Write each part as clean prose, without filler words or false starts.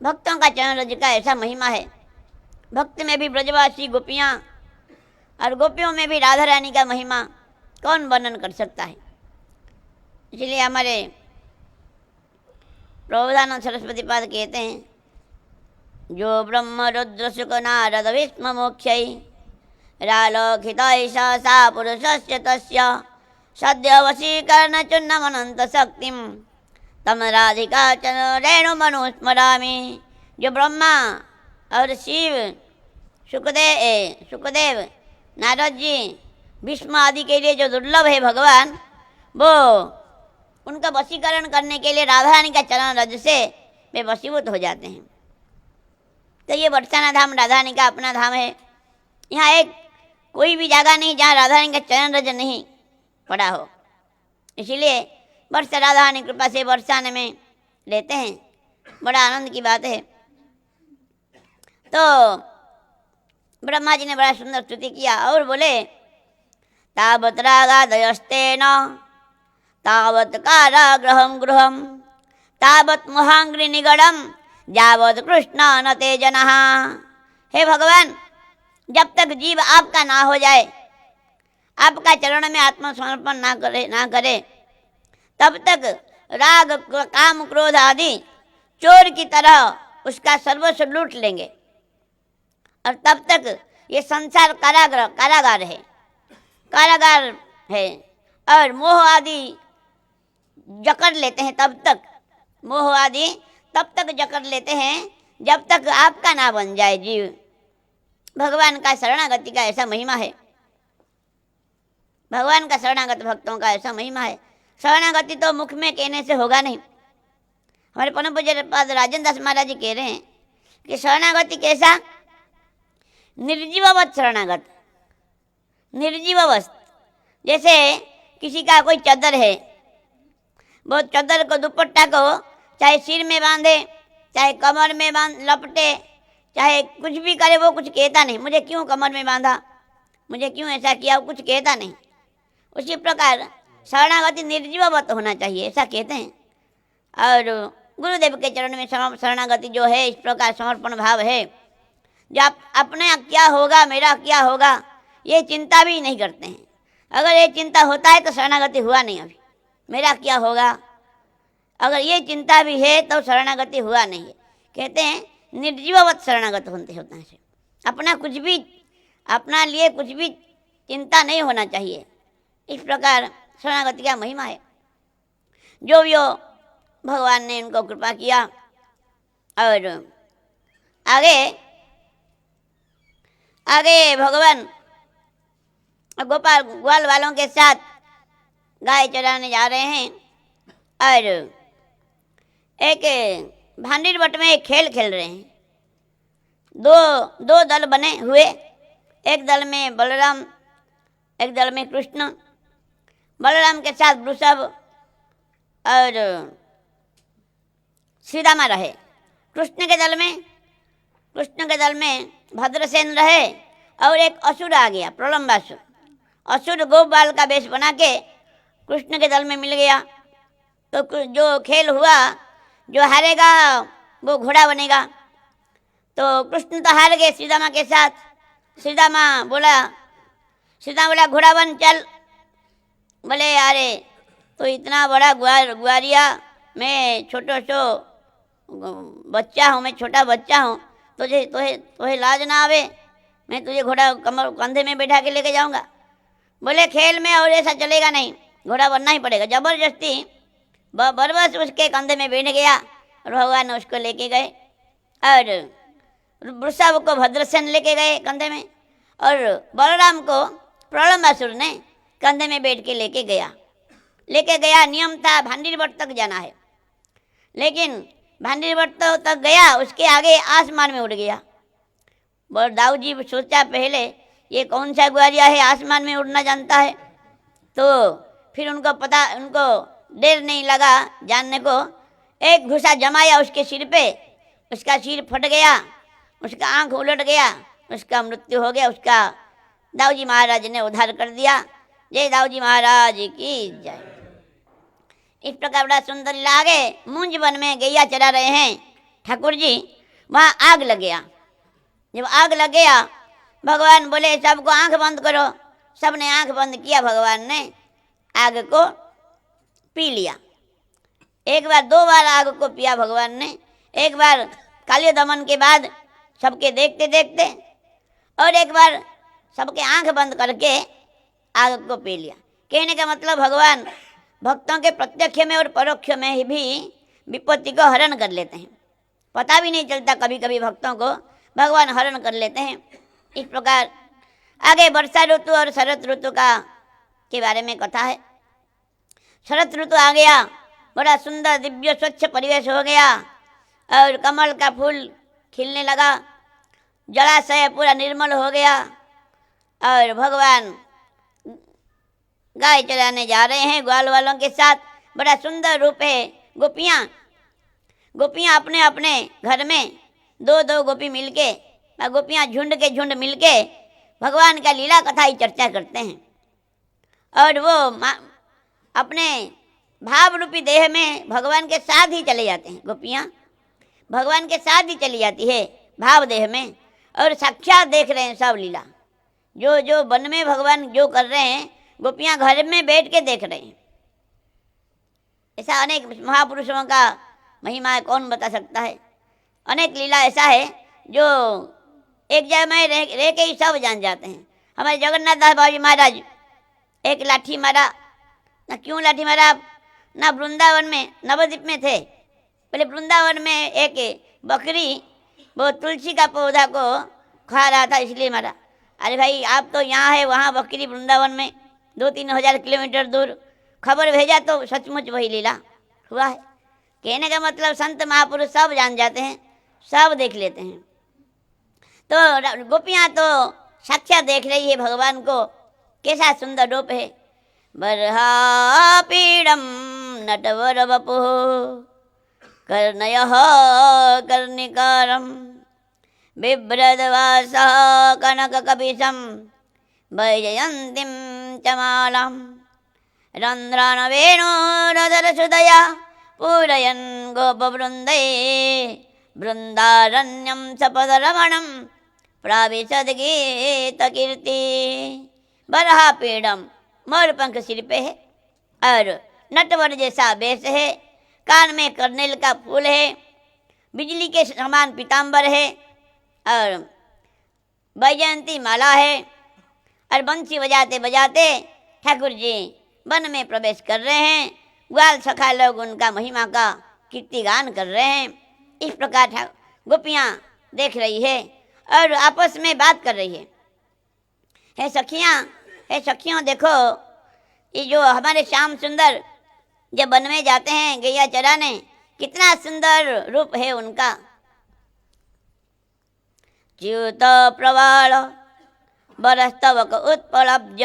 भक्तों का चरण रज का ऐसा महिमा है। भक्त में भी ब्रजवासी गोपियाँ और गोपियों में भी राधा रानी का महिमा कौन वर्णन कर सकता है। इसलिए हमारे प्रबोधानंद सरस्वती पाद कहते हैं, जो ब्रह्म रुद्र शुक नारद विष्णु मोक्षै रालोकित ऐसा सा पुरुषस्य तस्य सद्य वशीकर्ण चुन्नमनंत शक्तिम तम राधिका चरण रेणु मनु स्मरामि। जो ब्रह्मा और शिव, सुखदेव, नारद जी, भीष्म आदि के लिए जो दुर्लभ है भगवान, वो उनका वशीकरण करने के लिए राधा रानी का चरण रज से वे वशीभूत हो जाते हैं। तो ये बरसाना धाम राधा रानी का अपना धाम है। यहाँ एक कोई भी जगह नहीं जहाँ राधा रानी का चरण रज नहीं पड़ा हो। इसीलिए वर्ष राधा रानी कृपा से बरसाने में लेते हैं, बड़ा आनंद की बात है। तो ब्रह्मा जी ने बड़ा सुंदर स्तुति किया और बोले, तावत रागादयस्तेन तावत कारागृहं गृहं तावत मोहांग्रि निगड़म जावत कृष्ण न ते जनः। हे भगवान, जब तक जीव आपका ना हो जाए, आपका चरण में आत्मसमर्पण ना करे, तब तक राग काम क्रोध आदि चोर की तरह उसका सर्वस्व लूट लेंगे और तब तक ये संसार कारागार है और मोह आदि जकड़ लेते हैं। तब तक मोह आदि तब तक जकड़ लेते हैं जब तक आपका ना बन जाए जीव। भगवान का शरणागति का ऐसा महिमा है, भगवान का शरणागत भक्तों का ऐसा महिमा है। शरणागति तो मुख में कहने से होगा नहीं। हमारे परम पूज्य पाद राजेंद्र दास महाराज जी कह रहे हैं कि शरणागति कैसा, निर्जीववत शरणागत। निर्जीववत जैसे किसी का कोई चादर है, वो चादर को दुपट्टा को चाहे सिर में बांधे, चाहे कमर में लपटे, चाहे कुछ भी करे, वो कुछ कहता नहीं, मुझे क्यों कमर में बांधा, मुझे क्यों ऐसा किया, वो कुछ कहता नहीं। उसी प्रकार शरणागति निर्जीववत होना चाहिए, ऐसा कहते हैं। और गुरुदेव के चरण में शरणागति जो है, इस प्रकार समर्पण भाव है, जो आप अपने क्या होगा, मेरा क्या होगा, ये चिंता भी नहीं करते हैं। अगर ये चिंता होता है तो शरणागति हुआ नहीं। अभी मेरा क्या होगा, अगर ये चिंता भी है तो शरणागति हुआ नहीं है। कहते हैं निर्जीववत शरणागत होता है। अपना कुछ भी, अपना लिए कुछ भी चिंता नहीं होना चाहिए। इस प्रकार शरणागति का महिमा है। जो भी हो, भगवान ने उनको कृपा किया। और आगे भगवान गोपाल ग्वाल वालों के साथ गाय चराने जा रहे हैं और एक भांडीर बट में एक खेल खेल रहे हैं। दो दल बने हुए, एक दल में बलराम, एक दल में कृष्ण। बलराम के साथ वृषभ और श्रीदामा रहे। कृष्ण के दल में भद्रसेन रहे और एक असुर आ गया, प्रलम्बासुर। असुर गोपाल का वेश बना के कृष्ण के दल में मिल गया। तो जो खेल हुआ, जो हारेगा वो घोड़ा बनेगा। तो कृष्ण तो हार गए श्रीदामा के साथ। श्रीदामा बोला घोड़ा बन चल। बोले अरे तो इतना बड़ा ग्वारिया, मैं छोटो सो बच्चा हूँ, मैं छोटा बच्चा हूँ, तुझे लाज ना आवे, मैं तुझे घोड़ा कंधे में बैठा के लेके जाऊँगा। बोले खेल में और ऐसा चलेगा नहीं, घोड़ा बनना ही पड़ेगा। जबरदस्ती बरबस उसके कंधे में बैठ गया और भगवान ने उसको लेके गए। और वृषभ को भद्रसेन लेके गए कंधे में, और बलराम को प्रलम्बासुर ने कंधे में बैठ के लेके गया। नियम था भांडीर बट तक जाना है, लेकिन भांडीर बट तक गया, उसके आगे आसमान में उड़ गया। दाऊ जी सोचा पहले ये कौन सा ग्वारिया है, आसमान में उड़ना जानता है। तो फिर उनको देर नहीं लगा जानने को, एक घुसा जमाया उसके सिर पे, उसका सिर फट गया, उसका आंख उलट गया, उसका मृत्यु हो गया। उसका दाऊ जी महाराज ने उद्धार कर दिया। जय दाऊ जी महाराज की जय। इस प्रकार बड़ा सुंदर लागे। मूंज वन में गैया चरा रहे हैं, ठाकुर जी वहाँ आग लग गया। जब आग लग गया भगवान बोले सबको आंख बंद करो। सबने आंख बंद किया, भगवान ने आग को पी लिया। एक बार, दो बार आग को पिया भगवान ने। एक बार कालिय दमन के बाद सबके देखते देखते, और एक बार सबके आंख बंद करके आग को पी लिया। कहने का मतलब भगवान भक्तों के प्रत्यक्ष में और परोक्ष में भी विपत्ति को हरण कर लेते हैं। पता भी नहीं चलता, कभी कभी भक्तों को भगवान हरण कर लेते हैं। इस प्रकार आगे वर्षा ऋतु और शरद ऋतु के बारे में कथा है। शरद ऋतु आ गया, बड़ा सुंदर दिव्य स्वच्छ परिवेश हो गया और कमल का फूल खिलने लगा, जलाशय पूरा निर्मल हो गया और भगवान गाय चराने जा रहे हैं ग्वाल वालों के साथ। बड़ा सुंदर रूप है। गोपियाँ अपने अपने घर में दो दो गोपी मिलके, गोपियाँ झुंड के झुंड मिलके भगवान का लीला कथा ही चर्चा करते हैं। और वो अपने भाव रूपी देह में भगवान के साथ ही चले जाते हैं। गोपियाँ भगवान के साथ ही चली जाती है भाव देह में, और साक्षात देख रहे हैं सब लीला। जो जो वन में भगवान जो कर रहे हैं, गोपियाँ घर में बैठ के देख रहे हैं। ऐसा अनेक महापुरुषों का महिमा है, कौन बता सकता है। अनेक लीला ऐसा है जो एक जगह में रह के ही सब जान जाते हैं। हमारे जगन्नाथ दास बाबू महाराज एक लाठी मारा, ना क्यों लाठी मारा, ना वृंदावन में नवद्वीप में थे। पहले वृंदावन में एक बकरी वो तुलसी का पौधा को खा रहा था, इसलिए मारा। अरे भाई, आप तो यहाँ है, वहाँ बकरी वृंदावन में 2-3 हज़ार किलोमीटर दूर। खबर भेजा तो सचमुच वही लीला हुआ है। कहने का मतलब संत महापुरुष सब जान जाते हैं, सब देख लेते हैं। तो गोपियाँ तो साक्षात देख रही है भगवान को, कैसा सुंदर रूप है। बरहा पीड़म नटवर वपु कर्णयः कर्णिकारम बिभ्रदवासः कनककपिशं वैजयन्तीं चमालां रन्ध्रान् वेणुरधरसुदया पूरयन् गोपवृन्दै वृन्दारण्यं सपदरमणं प्राविशद्गीतकीर्ति। बरहा पीड़म, मोर पंख सिर पे है और नटवर जैसा वेश है, कान में कर्नेल का फूल है, बिजली के समान पीताम्बर है और वैजयंती माला है, और बंसी बजाते बजाते ठाकुर जी वन में प्रवेश कर रहे हैं। ग्वाल सखा लोग उनका महिमा का कीर्तिगान कर रहे हैं। इस प्रकार गोपियाँ देख रही है और आपस में बात कर रही है। हे सखियों, देखो ये जो हमारे श्याम सुंदर जब वन में जाते हैं गैया चराने, कितना सुंदर रूप है उनका। च्युत प्रवाल बरस्तवक उत्पलब्ज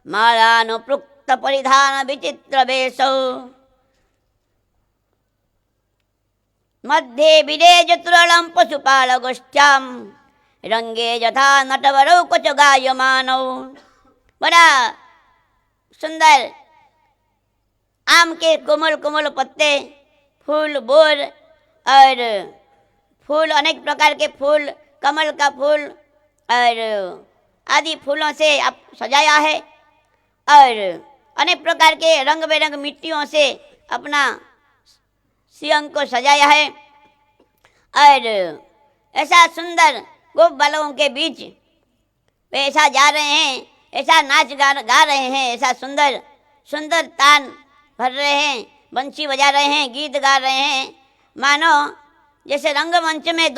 मालानुपृक्त परिधान विचित्र वेशौ मध्ये विरेज तुरलम पशुपाल गोष्ठ्याम रंगे यथा नटवरौ कुछ गायमानौ। बड़ा सुंदर आम के कोमल कोमल पत्ते, फूल, बोर और फूल, अनेक प्रकार के फूल, कमल का फूल और आदि फूलों से आप सजाया है, और अनेक प्रकार के रंग बेरंग मिट्टियों से अपना सिंह को सजाया है। और ऐसा सुंदर गोप बालकों के बीच वे ऐसा जा रहे हैं, ऐसा नाच गा रहे हैं, ऐसा सुंदर सुंदर तान भर रहे हैं, बंसी बजा रहे हैं, गीत गा रहे हैं, मानो जैसे रंगमंच में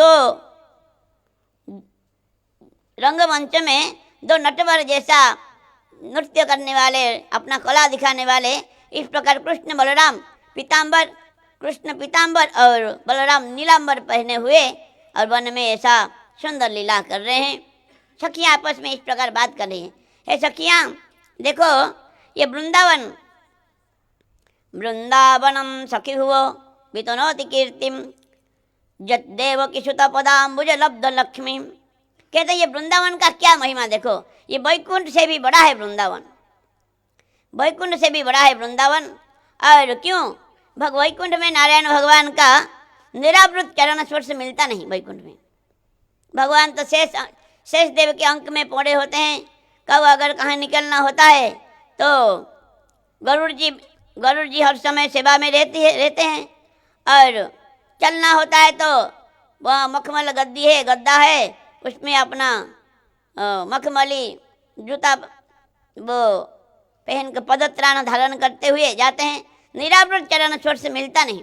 दो नटवर जैसा नृत्य करने वाले, अपना कला दिखाने वाले। इस प्रकार कृष्ण बलराम पीताम्बर, कृष्ण पीताम्बर और बलराम नीलांबर पहने हुए और वन में ऐसा सुंदर लीला कर रहे हैं। सखियाँ आपस में इस प्रकार बात कर रही हैं। हे सखियाँ, देखो ये वृंदावनम सखी हुओ वितनोति कीर्तिम जतदेव किशुत पदाम्बुज लब्ध लक्ष्मी। कहते ये वृंदावन का क्या महिमा देखो, ये वैकुंठ से भी बड़ा है वृंदावन, वैकुंठ से भी बड़ा है वृंदावन। और क्यों, वैकुंठ में नारायण भगवान का निरावृत चरण स्पर्श मिलता नहीं वैकुंठ में। भगवान तो शेष देव के अंक में पौड़े होते हैं। कब अगर कहाँ निकलना होता है तो गरुड़ जी हर समय सेवा में रहते हैं, और चलना होता है तो वह मखमल गद्दा है, उसमें अपना मखमली जूता वो पहन कर पदत्राण धारण करते हुए जाते हैं। निरावृत चरण स्पर्श मिलता नहीं।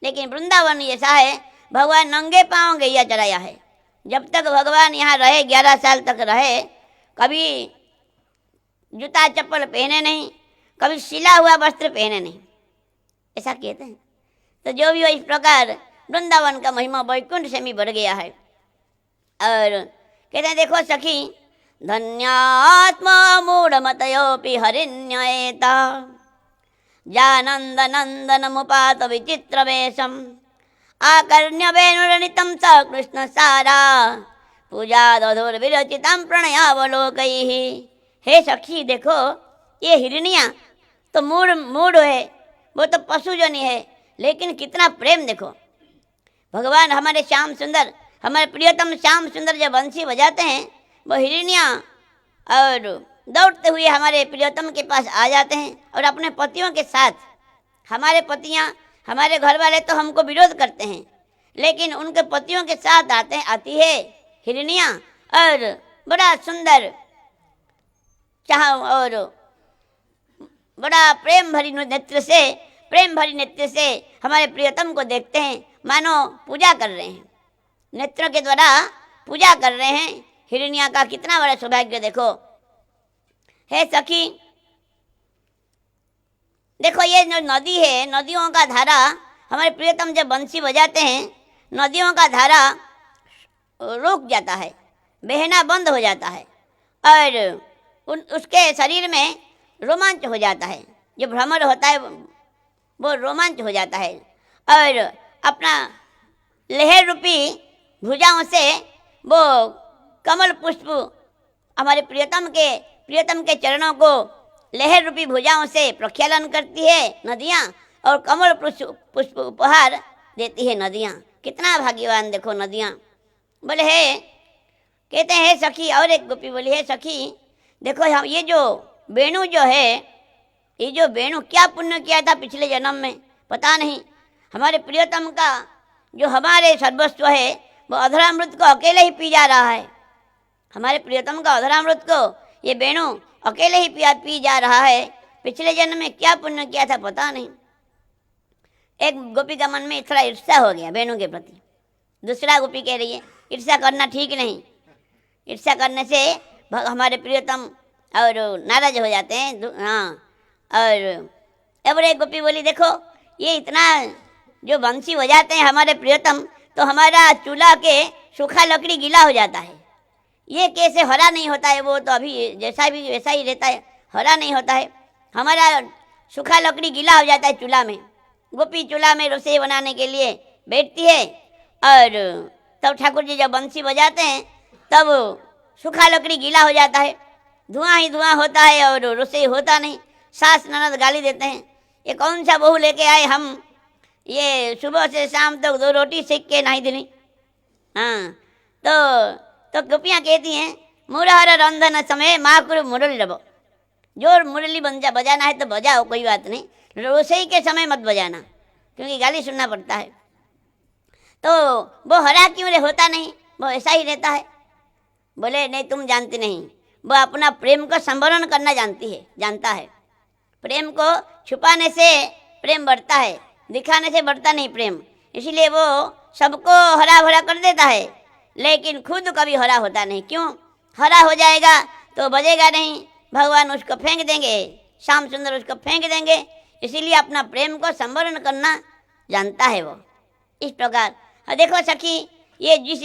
लेकिन वृंदावन ऐसा है, भगवान नंगे पांव गैया चराया है। जब तक भगवान यहाँ रहे, 11 साल तक रहे, कभी जूता चप्पल पहने नहीं, कभी सिला हुआ वस्त्र पहने नहीं, ऐसा कहते हैं। तो जो भी हो, इस प्रकार वृंदावन का महिमा वैकुंठ से भी बढ़ गया है। और कहते हैं, देखो सखी, धन्यात्मा मूढ़मतयोपि हरिण्येता जानंद नंदन मुपात विचित्र वेशम आकर्ण्य वेणुरनितम स कृष्ण सारा पूजा दधुर्विरचितम प्रणयावलोकैः। हे सखी देखो, ये हिरनियाँ तो मूढ़ है, वो तो पशु जनी है, लेकिन कितना प्रेम देखो। भगवान हमारे श्याम सुंदर, हमारे प्रियतम श्याम सुंदर जब बंसी बजाते हैं, वो हिरनियाँ और दौड़ते हुए हमारे प्रियतम के पास आ जाते हैं, और अपने पतियों के साथ। हमारे पतियाँ, हमारे घर वाले तो हमको विरोध करते हैं, लेकिन उनके पतियों के साथ आती है हिरनियाँ, और बड़ा सुंदर चाह और बड़ा प्रेम भरी नेत्र से हमारे प्रियतम को देखते हैं, मानो पूजा कर रहे हैं, नेत्रों के द्वारा पूजा कर रहे हैं। हिरनिया का कितना बड़ा सौभाग्य देखो। हे सखी देखो, ये जो नदी है, नदियों का धारा, हमारे प्रियतम जब बंसी बजाते हैं, नदियों का धारा रुक जाता है, बहना बंद हो जाता है, और उसके शरीर में रोमांच हो जाता है, जो भ्रमर होता है वो रोमांच हो जाता है, और अपना लहर रूपी भुजाओं से वो कमल पुष्प हमारे प्रियतम के चरणों को लहर रूपी भुजाओं से प्रक्षालन करती है नदियाँ, और कमल पुष्प उपहार देती है नदियाँ। कितना भाग्यवान देखो नदियाँ। बोले हे, कहते हैं सखी, और एक गोपी बोली, है सखी देखो, हम ये जो वेणु जो है, ये जो वेणु क्या पुण्य किया था पिछले जन्म में पता नहीं। हमारे प्रियतम का जो हमारे सर्वस्व है, वो अधरामृत को अकेले ही पी जा रहा है। हमारे प्रियतम का अधरामृत को ये वेणु अकेले ही पी जा रहा है। पिछले जन्म में क्या पुण्य किया था पता नहीं। एक गोपी का मन में थोड़ा ईर्ष्या हो गया वेणु के प्रति। दूसरा गोपी कह रही है, ईर्ष्या करना ठीक नहीं, ईर्ष्या करने से हमारे प्रियतम और नाराज हो जाते हैं। हाँ, और एक गोपी बोली, देखो ये इतना जो बंसी बजाते हैं हमारे प्रियतम, तो हमारा चूल्हा के सूखा लकड़ी गीला हो जाता है, ये कैसे हरा नहीं होता है? वो तो अभी जैसा भी वैसा ही रहता है, हरा नहीं होता है। हमारा सूखा लकड़ी गीला हो जाता है चूल्हा में। गोपी चूल्हा में रसोई बनाने के लिए बैठती है, और तब ठाकुर जी जब बंसी बजाते हैं तब सूखा लकड़ी गीला हो जाता है, धुआं ही धुआं होता है और रसोई होता नहीं। सास ननद गाली देते हैं, ये कौन सा बहू लेके आए हम, ये सुबह से शाम तक 2 रोटी सेक के नहीं दिली। हाँ, तो गोपियाँ कहती हैं, मुरहर रंधन समय माकुर मुरली रबो, जो मुरली बजाना है तो बजाओ, कोई बात नहीं, रसोई के समय मत बजाना, क्योंकि गाली सुनना पड़ता है। तो वो हरा क्यों होता नहीं, वो ऐसा ही रहता है। बोले नहीं, तुम जानती नहीं, वो अपना प्रेम को संवरण करना जानता है। प्रेम को छुपाने से प्रेम बढ़ता है, दिखाने से बढ़ता नहीं प्रेम। इसीलिए वो सबको हरा भरा कर देता है, लेकिन खुद कभी हरा होता नहीं। क्यों? हरा हो जाएगा तो बजेगा नहीं, भगवान उसको फेंक देंगे, श्याम सुंदर उसको फेंक देंगे। इसीलिए अपना प्रेम को संवरण करना जानता है वो। इस प्रकार देखो सखी, ये जिस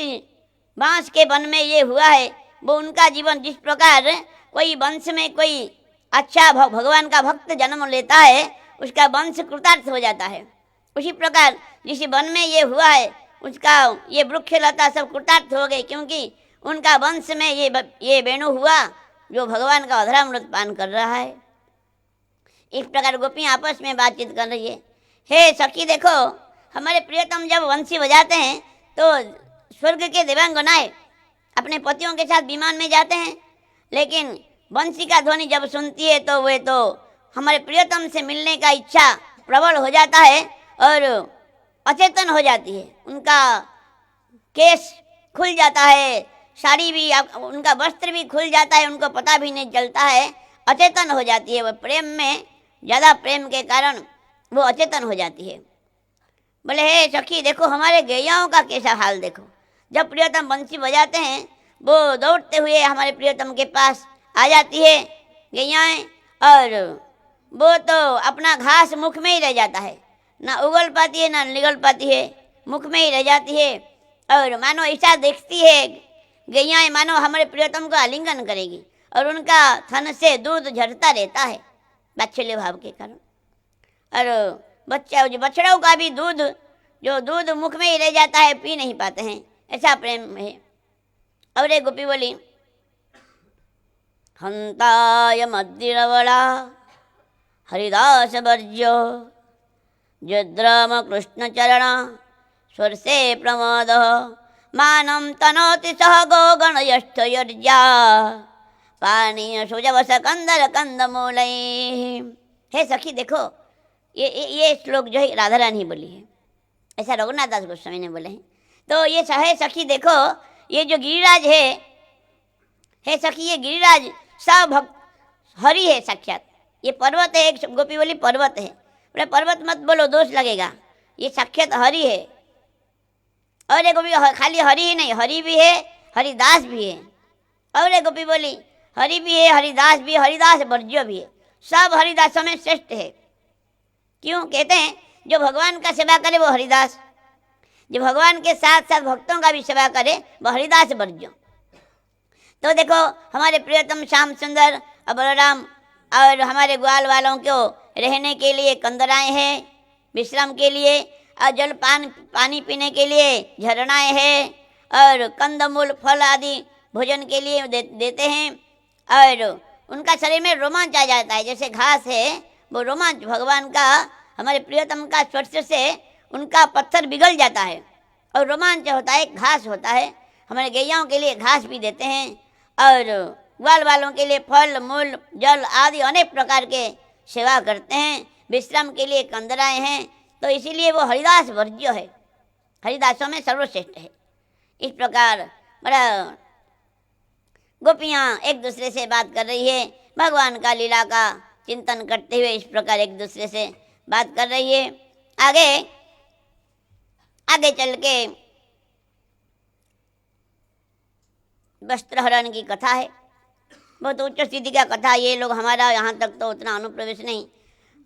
बांस के वन में ये हुआ है, वो उनका जीवन जिस प्रकार कोई वंश में कोई अच्छा भगवान का भक्त जन्म लेता है, उसका वंश कृतार्थ हो जाता है। उसी प्रकार जिस वन में ये हुआ है, उसका ये वृक्ष लता सब कृतार्थ हो गए, क्योंकि उनका वंश में ये वेणु हुआ जो भगवान का अधरामृत पान कर रहा है। इस प्रकार गोपियाँ आपस में बातचीत कर रही है। हे सखी देखो, हमारे प्रियतम जब वंशी बजाते हैं तो स्वर्ग के देवांगनाएं अपने पतियों के साथ विमान में जाते हैं, लेकिन बंसी का ध्वनि जब सुनती है तो वे तो हमारे प्रियतम से मिलने का इच्छा प्रबल हो जाता है और अचेतन हो जाती है। उनका केस खुल जाता है, साड़ी भी, उनका वस्त्र भी खुल जाता है, उनको पता भी नहीं चलता है, अचेतन हो जाती है। वह प्रेम में, ज़्यादा प्रेम के कारण वो अचेतन हो जाती है। बोले हे सखी देखो हमारे गैयाओं का कैसा हाल देखो। जब प्रियतम बंसी बजाते हैं वो दौड़ते हुए हमारे प्रियतम के पास आ जाती है गैयाएँ, और वो तो अपना घास मुख में ही रह जाता है, ना उगल पाती है ना निगल पाती है, मुख में ही रह जाती है। और मानो ऐसा देखती है गैयाएँ मानो हमारे प्रियतम को आलिंगन करेगी, और उनका थन से दूध झरता रहता है वात्सल्य भाव के कारण। और बछड़ों का भी दूध, जो दूध मुख में ही रह जाता है, पी नहीं पाते हैं, ऐसा प्रेम है। और एक गोपी बोली, हंताय मद्दिरवला हरिदास वर्ज्यो जद्राम कृष्ण चरण स्वर से प्रमोद मानम तनोति सह गो गणयष्ठ यर्जा पानीय सुजवस कंदर कंदमूल। हे सखी देखो ये श्लोक जो है राधा रानी बोली है, ऐसा रघुनाथ दास गोस्वामी ने बोले हैं। तो ये हे सखी देखो ये जो गिरिराज है, हे सखी ये गिरिराज सब भक्त हरि है साक्षात। ये पर्वत है, एक गोपी बोली पर्वत है, बोले पर्वत मत बोलो दोष लगेगा, ये साक्षात हरि है। और एक गोपी खाली हरि ही नहीं, हरि भी है हरिदास भी है। और एक गोपी बोली हरि भी है हरिदास भी, हरिदास वर्ज्य भी है, सब हरिदासों में श्रेष्ठ है। क्यों कहते हैं जो भगवान का सेवा करे वो हरिदास, जो भगवान के साथ साथ भक्तों का भी सेवा करे वो हरिदास वर्ज्य। तो देखो हमारे प्रियतम श्याम सुंदर और बलराम और हमारे ग्वाल वालों को रहने के लिए कंदराएँ हैं, विश्राम के लिए, और पानी पीने के लिए झरनाएँ हैं, और कंदमूल फल आदि भोजन के लिए देते हैं। और उनका शरीर में रोमांच आ जाता है, जैसे घास है वो रोमांच भगवान का, हमारे प्रियतम का स्पर्श से उनका पत्थर पिघल जाता है और रोमांच होता है, घास होता है। हमारे गैयाओं के लिए घास भी देते हैं, और ग्वाल वालों के लिए फल मूल जल आदि अनेक प्रकार के सेवा करते हैं, विश्राम के लिए कंदराएँ हैं। तो इसीलिए वो हरिदास वर्ज्य है, हरिदासों में सर्वश्रेष्ठ है। इस प्रकार बड़ा गोपियाँ एक दूसरे से बात कर रही है, भगवान का लीला का चिंतन करते हुए इस प्रकार एक दूसरे से बात कर रही है। आगे चल के वस्त्रहरण की कथा है, बहुत उच्च स्थिति का कथा। ये लोग हमारा यहाँ तक तो उतना अनुप्रवेश नहीं।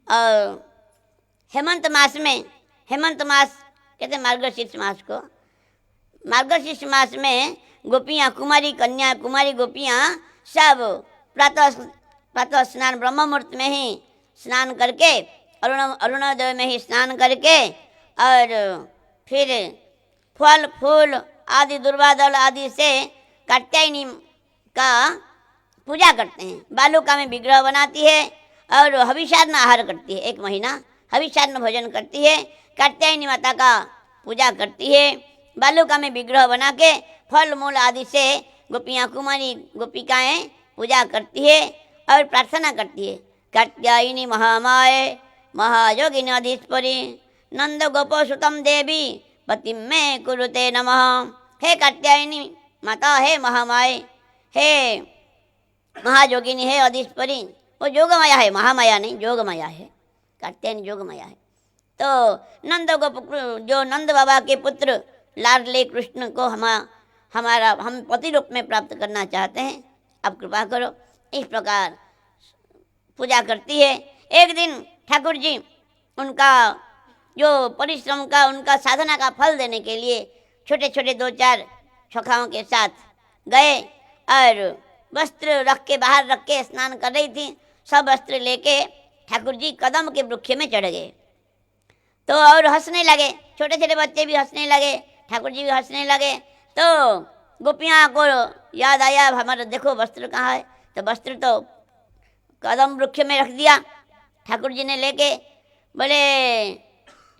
और हेमंत मास कहते हैं मार्गशीर्ष मास को, मार्गशीर्ष मास में गोपियाँ कुमारी गोपियाँ सब प्रातः स्नान ब्रह्म मुहूर्त में ही स्नान करके, अरुणोदय में ही स्नान करके, और फिर फल फूल आदि दुर्वादल आदि से कात्यायनी का पूजा करते हैं। बालुका में विग्रह बनाती है और हविषान्न आहार करती है, 1 महीना हविषान्न भोजन करती है, कात्यायनी माता का पूजा करती है। बालुका में विग्रह बना के फल मूल आदि से गोपियाँ कुमारी गोपिकाएँ पूजा करती है और प्रार्थना करती है। कात्यायनी महामाये महायोगिनी अधीश्वरी नंद गोपसुतम देवी पति में कुरुते नमः। हे कात्यायनी माता, हे महामाये, हे महायोगिनी, हे अधीश्वरी, वो जोगमाया है, महामाया नहीं जोगमाया है, कात्यायनी जोगमाया है। तो जो नंद बाबा के पुत्र लाडले कृष्ण को हम पति रूप में प्राप्त करना चाहते हैं, अब कृपा करो। इस प्रकार पूजा करती है। एक दिन ठाकुर जी उनका जो परिश्रम का, उनका साधना का फल देने के लिए छोटे छोटे 2-4 सखाओं के साथ गए और वस्त्र रख के बाहर रख के स्नान कर रही थी। सब वस्त्र लेके ठाकुर जी कदम के वृक्ष में चढ़ गए तो और हंसने लगे, छोटे छोटे बच्चे भी हंसने लगे, ठाकुर जी भी हंसने लगे। तो गोपियाँ को याद आया हमारा देखो वस्त्र कहाँ है, तो वस्त्र तो कदम वृक्ष में रख दिया। ठाकुर जी ने लेके बोले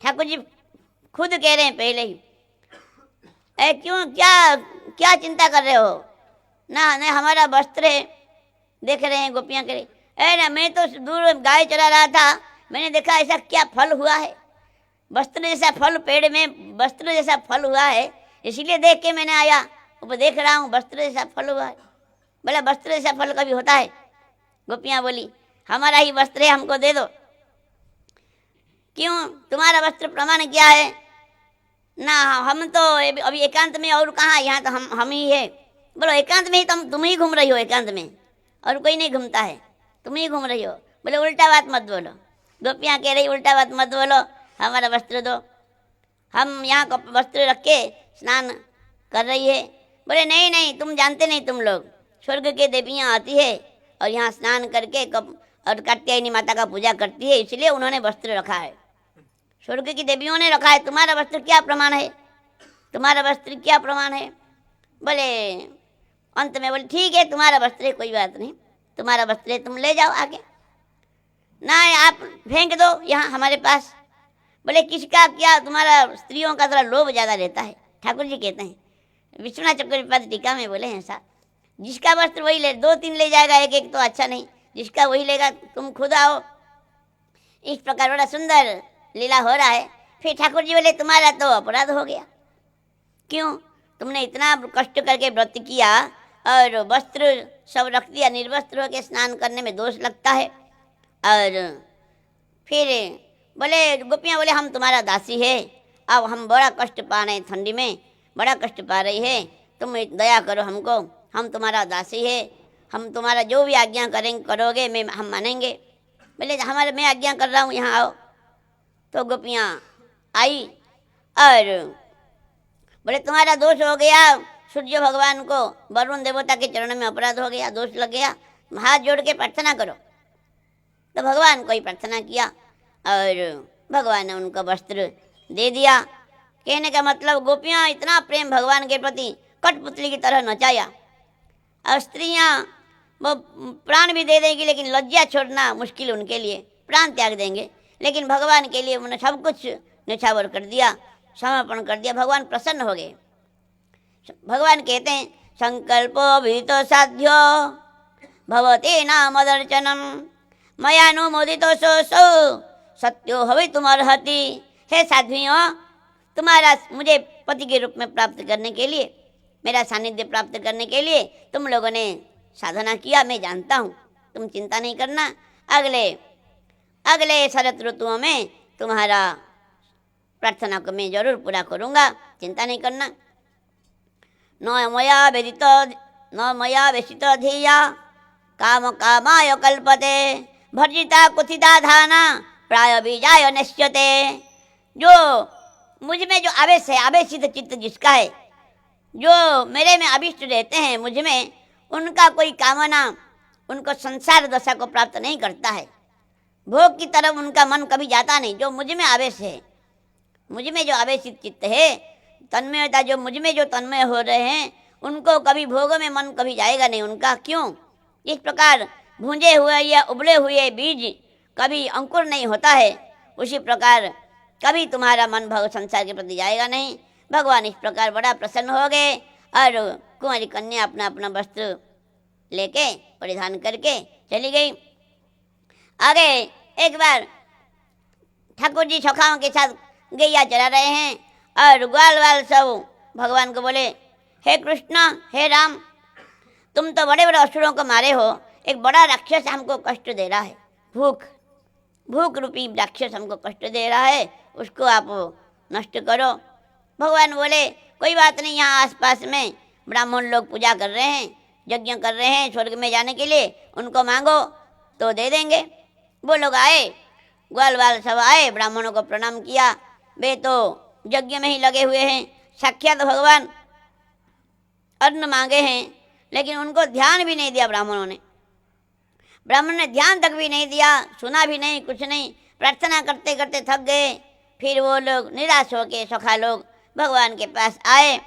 ठाकुर जी खुद कह रहे हैं पहले ही, क्यों क्या क्या चिंता कर रहे हो, ना नहीं हमारा वस्त्र है। देख रहे हैं गोपियाँ कह रही, ना मैं तो दूर गाय चरा रहा था, मैंने देखा ऐसा क्या फल हुआ है, वस्त्र जैसा फल, पेड़ में वस्त्र जैसा फल हुआ है, इसीलिए देख के मैंने आया, ऊपर देख रहा हूँ वस्त्र जैसा फल हुआ है। बोला वस्त्र जैसा फल कभी होता है? गोपियाँ बोली हमारा ही वस्त्र है, हमको दे दो। क्यों, तुम्हारा वस्त्र प्रमाण क्या है? ना हम तो अभी एकांत में, और कहाँ, यहाँ तो हम ही है। बोलो एकांत में ही तुम ही घूम रही हो, एकांत में और कोई नहीं घूमता है, तुम ही घूम रही हो। बोले उल्टा बात मत बोलो। गोपियाँ कह रही उल्टा बात मत बोलो, हमारा वस्त्र दो, हम यहाँ वस्त्र रख के स्नान कर रही है। बोले नहीं नहीं, तुम जानते नहीं, तुम लोग स्वर्ग के देवियाँ आती है और यहाँ स्नान करके और कात्यायनी माता का पूजा करती है, इसलिए उन्होंने वस्त्र रखा है, स्वर्ग की देवियों ने रखा है। तुम्हारा वस्त्र क्या प्रमाण है, तुम्हारा वस्त्र क्या प्रमाण है? बोले अंत में बोले ठीक है, तुम्हारा वस्त्र है, कोई बात नहीं, तुम्हारा वस्त्र है, तुम ले जाओ आगे, ना आप फेंक दो यहाँ हमारे पास। बोले किसका क्या, तुम्हारा स्त्रियों का थोड़ा लोभ ज़्यादा रहता है। ठाकुर जी कहते हैं, विश्वनाथ चक्रवर्ती टीका में बोले हैं ऐसा, जिसका वस्त्र वही ले, 2-3 ले जाएगा, एक एक तो अच्छा नहीं, जिसका वही लेगा, तुम खुद आओ। इस प्रकार बड़ा सुंदर लीला हो रहा है। फिर ठाकुर जी बोले तुम्हारा तो अपराध हो गया, क्यों, तुमने इतना कष्ट करके व्रत किया और वस्त्र सब रख दिया, निर्वस्त्र होकर स्नान करने में दोष लगता है। और फिर बोले गोपियाँ बोले हम तुम्हारा दासी है, अब हम बड़ा कष्ट पा रहे हैं, ठंडी में बड़ा कष्ट पा रही है, तुम दया करो हमको, हम तुम्हारा दासी है, हम तुम्हारा जो भी आज्ञा करोगे हम मानेंगे। बोले हमारे मैं आज्ञा कर रहा हूँ, यहाँ आओ। तो गोपियाँ आई और बोले तुम्हारा दोष हो गया, सूर्य भगवान को, वरुण देवता के चरण में अपराध हो गया, दोष लग गया, हाथ जोड़ के प्रार्थना करो। तो भगवान को ही प्रार्थना किया और भगवान ने उनको वस्त्र दे दिया। कहने का मतलब गोपियाँ इतना प्रेम भगवान के प्रति कठपुतली की तरह नचाया। और स्त्रियाँ वो प्राण भी दे देंगी, लेकिन लज्जा छोड़ना मुश्किल उनके लिए, प्राण त्याग देंगे, लेकिन भगवान के लिए उन्होंने सब कुछ न्यौछावर कर दिया, समर्पण कर दिया। भगवान प्रसन्न हो गए। भगवान कहते हैं संकल्पो विहितो साध्यो भवते नामदर्शनम मयानुमोदितो सो सत्यो हवि तुम अर्हति। हे साध्वियों, तुम्हारा मुझे पति के रूप में प्राप्त करने के लिए, मेरा सानिध्य प्राप्त करने के लिए तुम लोगों ने साधना किया, मैं जानता हूँ, तुम चिंता नहीं करना, अगले शरद ऋतुओं में तुम्हारा प्रार्थना को मैं जरूर पूरा करूँगा, चिंता नहीं करना। न मया व्यसित ध्येया काम कामाय कल्पते भर्जिता कुथिता धाना प्राय बीजाय नश्यते। जो मुझ में जो आवेश है, आवेशित चित्त जिसका है, जो मेरे में अभिष्ट रहते हैं मुझ में, उनका कोई कामना उनको संसार दशा को प्राप्त नहीं करता है, भोग की तरफ उनका मन कभी जाता नहीं। जो मुझ में आवेश है, मुझ में जो आवेशित चित्त है, तन्मयता जो मुझ में जो तन्मय हो रहे हैं, उनको कभी भोगों में मन कभी जाएगा नहीं उनका। क्यों, इस प्रकार भूंजे हुए या उबले हुए बीज कभी अंकुर नहीं होता है, उसी प्रकार कभी तुम्हारा मन भग संसार के प्रति जाएगा नहीं। भगवान इस प्रकार बड़ा प्रसन्न हो गए और कुंवारी कन्या अपना अपना वस्त्र लेके परिधान करके चली गई। आगे एक बार ठाकुर जी सखाओं के साथ गैया चरा रहे हैं और ग्वाल वाल सब भगवान को बोले हे कृष्ण, हे राम, तुम तो बड़े बड़े असुरों को मारे हो, एक बड़ा राक्षस हमको कष्ट दे रहा है, भूख रूपी राक्षस हमको कष्ट दे रहा है, उसको आप नष्ट करो। भगवान बोले कोई बात नहीं, यहाँ आसपास में ब्राह्मण लोग पूजा कर रहे हैं, यज्ञ कर रहे हैं स्वर्ग में जाने के लिए, उनको मांगो तो दे देंगे। वो लोग आए, ग्वाल वाल सब आए, ब्राह्मणों को प्रणाम किया। वे तो यज्ञ में ही लगे हुए हैं, साक्षात भगवान अन्न मांगे हैं, लेकिन उनको ध्यान भी नहीं दिया ब्राह्मणों ने। ब्राह्मण ने ध्यान तक भी नहीं दिया, सुना भी नहीं, कुछ नहीं, प्रार्थना करते करते थक गए। फिर वो लोग निराश होके सखा लोग भगवान के पास आए।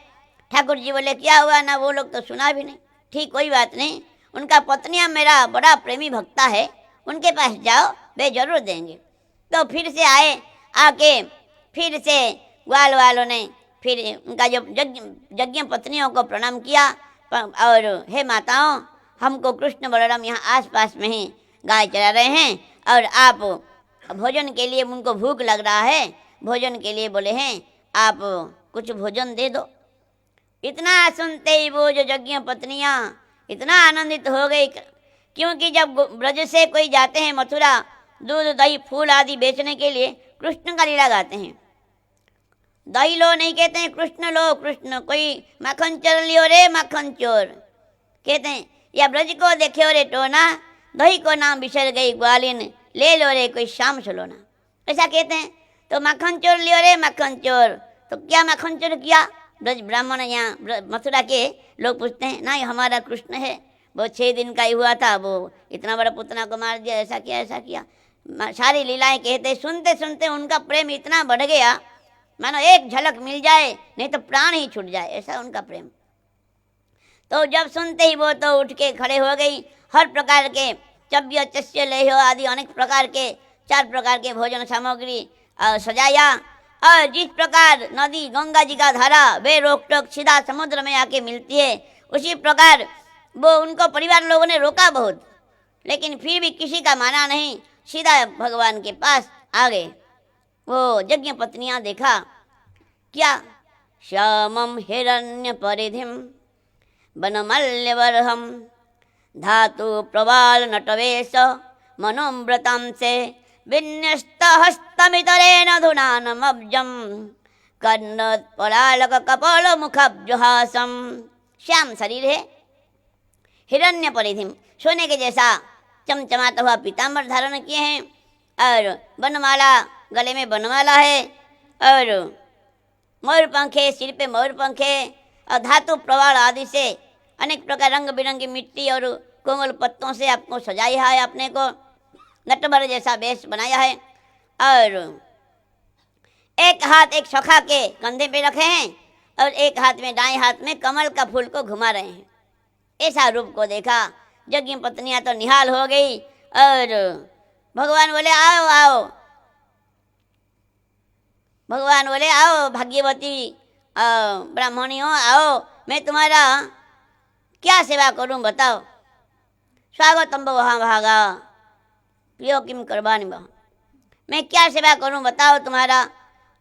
ठाकुर जी बोले क्या हुआ ना, वो लोग तो सुना भी नहीं। ठीक, कोई बात नहीं, उनका पत्नियां मेरा बड़ा प्रेमी भक्ता है, उनके पास जाओ, वे जरूर देंगे। तो फिर से आए, आके फिर से ग्वाल वालों ने फिर उनका जो यज्ञ पत्नियों को प्रणाम किया और हे माताओं, हमको कृष्ण बलराम यहाँ आसपास में ही गाय चरा रहे हैं और आप भोजन के लिए, उनको भूख लग रहा है, भोजन के लिए बोले हैं, आप कुछ भोजन दे दो। इतना सुनते ही वो जो यज्ञ पत्नियाँ इतना आनंदित हो गई, क्योंकि जब ब्रज से कोई जाते हैं मथुरा दूध दही फूल आदि बेचने के लिए, कृष्ण का लीला गाते हैं। दही लो नहीं कहते हैं, कृष्ण लो कृष्ण। कोई माखन चोर लियो रे माखन चोर कहते हैं, या ब्रज को देखे रे टोना, दही को नाम बिसर गई ग्वालिन, ले लो रे कोई शाम सुलोना, ऐसा कहते हैं। तो माखन चोर लियो रे माखन चोर, तो क्या माखन चोर किया? ब्रज ब्राह्मण यहाँ मथुरा के लोग पूछते हैं, ना हमारा कृष्ण है, वो 6 दिन का ही हुआ था, वो इतना बड़ा पुतना को मार दिया, ऐसा किया ऐसा किया, सारी लीलाएं कहते। सुनते सुनते उनका प्रेम इतना बढ़ गया, मानो एक झलक मिल जाए नहीं तो प्राण ही छूट जाए, ऐसा उनका प्रेम। तो जब सुनते ही वो तो उठ के खड़े हो गई, हर प्रकार के चव्य चस्य लेहो आदि अनेक प्रकार के 4 प्रकार के भोजन सामग्री सजाया, और जिस प्रकार नदी गंगा जी का धारा बेरोक टोक सीधा समुद्र में आके मिलती है, उसी प्रकार वो उनको परिवार लोगों ने रोका बहुत, लेकिन फिर भी किसी का माना नहीं, सीधा भगवान के पास आ गए। वो यज्ञ पत्नियां देखा क्या, श्यामम हिरण्य परिधिम वनमल्यवर्हम धातु प्रवाल नटवेश मनोव्रतम से विन्यस्त हस्तमितरेण धुनानमब्जम कर्ण पलालक कपाल मुखाब्जहासम। श्याम शरीर है, हिरण्य परिधिम सोने के जैसा चमचमाता हुआ पीताम्बर धारण किए हैं, और बनमाला गले में बनमाला है, और मोर पंखे सिर पे मोर पंखे, और धातु प्रवाल आदि से अनेक प्रकार रंग बिरंगी मिट्टी और कोमल पत्तों से आपको सजाया है, अपने को नटवर जैसा वेश बनाया है, और एक हाथ एक सखा के कंधे पे रखे हैं और एक हाथ में दाएं हाथ में कमल का फूल को घुमा रहे हैं। ऐसा रूप को देखा यज्ञ पत्नियां तो निहाल हो गई, और भगवान बोले आओ आओ, भगवान बोले आओ भाग्यवती ब्राह्मणियों आओ, मैं तुम्हारा क्या सेवा करूं बताओ। स्वागतम वहाँ भागा प्रियो किम करवानी बा, मैं क्या सेवा करूं बताओ तुम्हारा।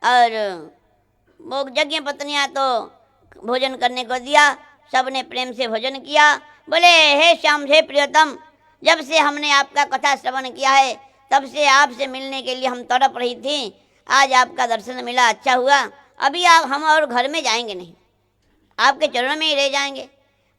और वो यज्ञ पत्नियां तो भोजन करने को दिया, सबने प्रेम से भोजन किया। बोले हे श्याम हे प्रियतम, जब से हमने आपका कथा श्रवण किया है तब से आपसे मिलने के लिए हम तड़प रही थी, आज आपका दर्शन मिला, अच्छा हुआ। अभी आप हम और घर में जाएंगे नहीं, आपके चरणों में ही रह जाएंगे।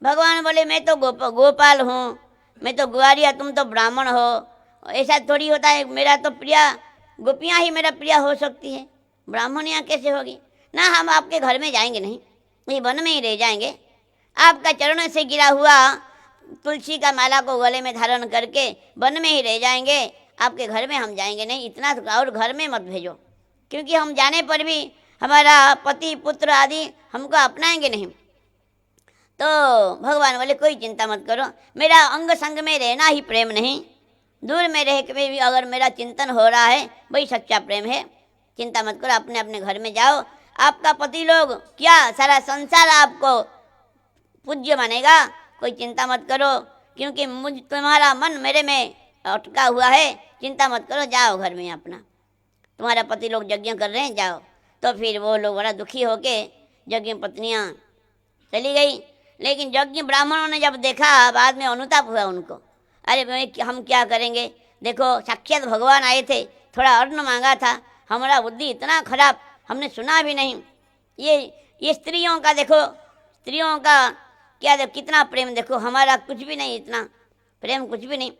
भगवान बोले मैं तो गोपाल हूँ, मैं तो ग्वारिया, तुम तो ब्राह्मण हो, ऐसा थोड़ी होता है। मेरा तो प्रिया गोपियाँ ही मेरा प्रिया हो सकती है, ब्राह्मणियाँ कैसे होगी ना। हम आपके घर में जाएंगे नहीं, ये वन में ही रह जाएंगे। आपका चरणों से गिरा हुआ तुलसी का माला को गले में धारण करके वन में ही रह जाएंगे, आपके घर में हम जाएंगे नहीं। इतना और घर में मत भेजो, क्योंकि हम जाने पर भी हमारा पति पुत्र आदि हमको अपनाएंगे नहीं। तो भगवान बोले कोई चिंता मत करो, मेरा अंग संग में रहना ही प्रेम नहीं, दूर में रह के भी अगर मेरा चिंतन हो रहा है वही सच्चा प्रेम है। चिंता मत करो, अपने अपने घर में जाओ। आपका पति लोग क्या सारा संसार आपको पूज्य मानेगा, कोई चिंता मत करो, क्योंकि मुझ तुम्हारा मन मेरे में अटका हुआ है। चिंता मत करो, जाओ घर में अपना, तुम्हारा पति लोग यज्ञ कर रहे हैं, जाओ। तो फिर वो लोग बड़ा दुखी होके यज्ञ पत्नियां चली गई। लेकिन यज्ञ ब्राह्मणों ने जब देखा, बाद में अनुताप हुआ उनको, अरे भाई हम क्या करेंगे, देखो साक्षात भगवान आए थे, थोड़ा अन्न मांगा था, हमारा बुद्धि इतना खराब, हमने सुना भी नहीं। ये स्त्रियों का देखो, स्त्रियों का क्या देखो कितना प्रेम, देखो हमारा कुछ भी नहीं, इतना प्रेम कुछ भी नहीं।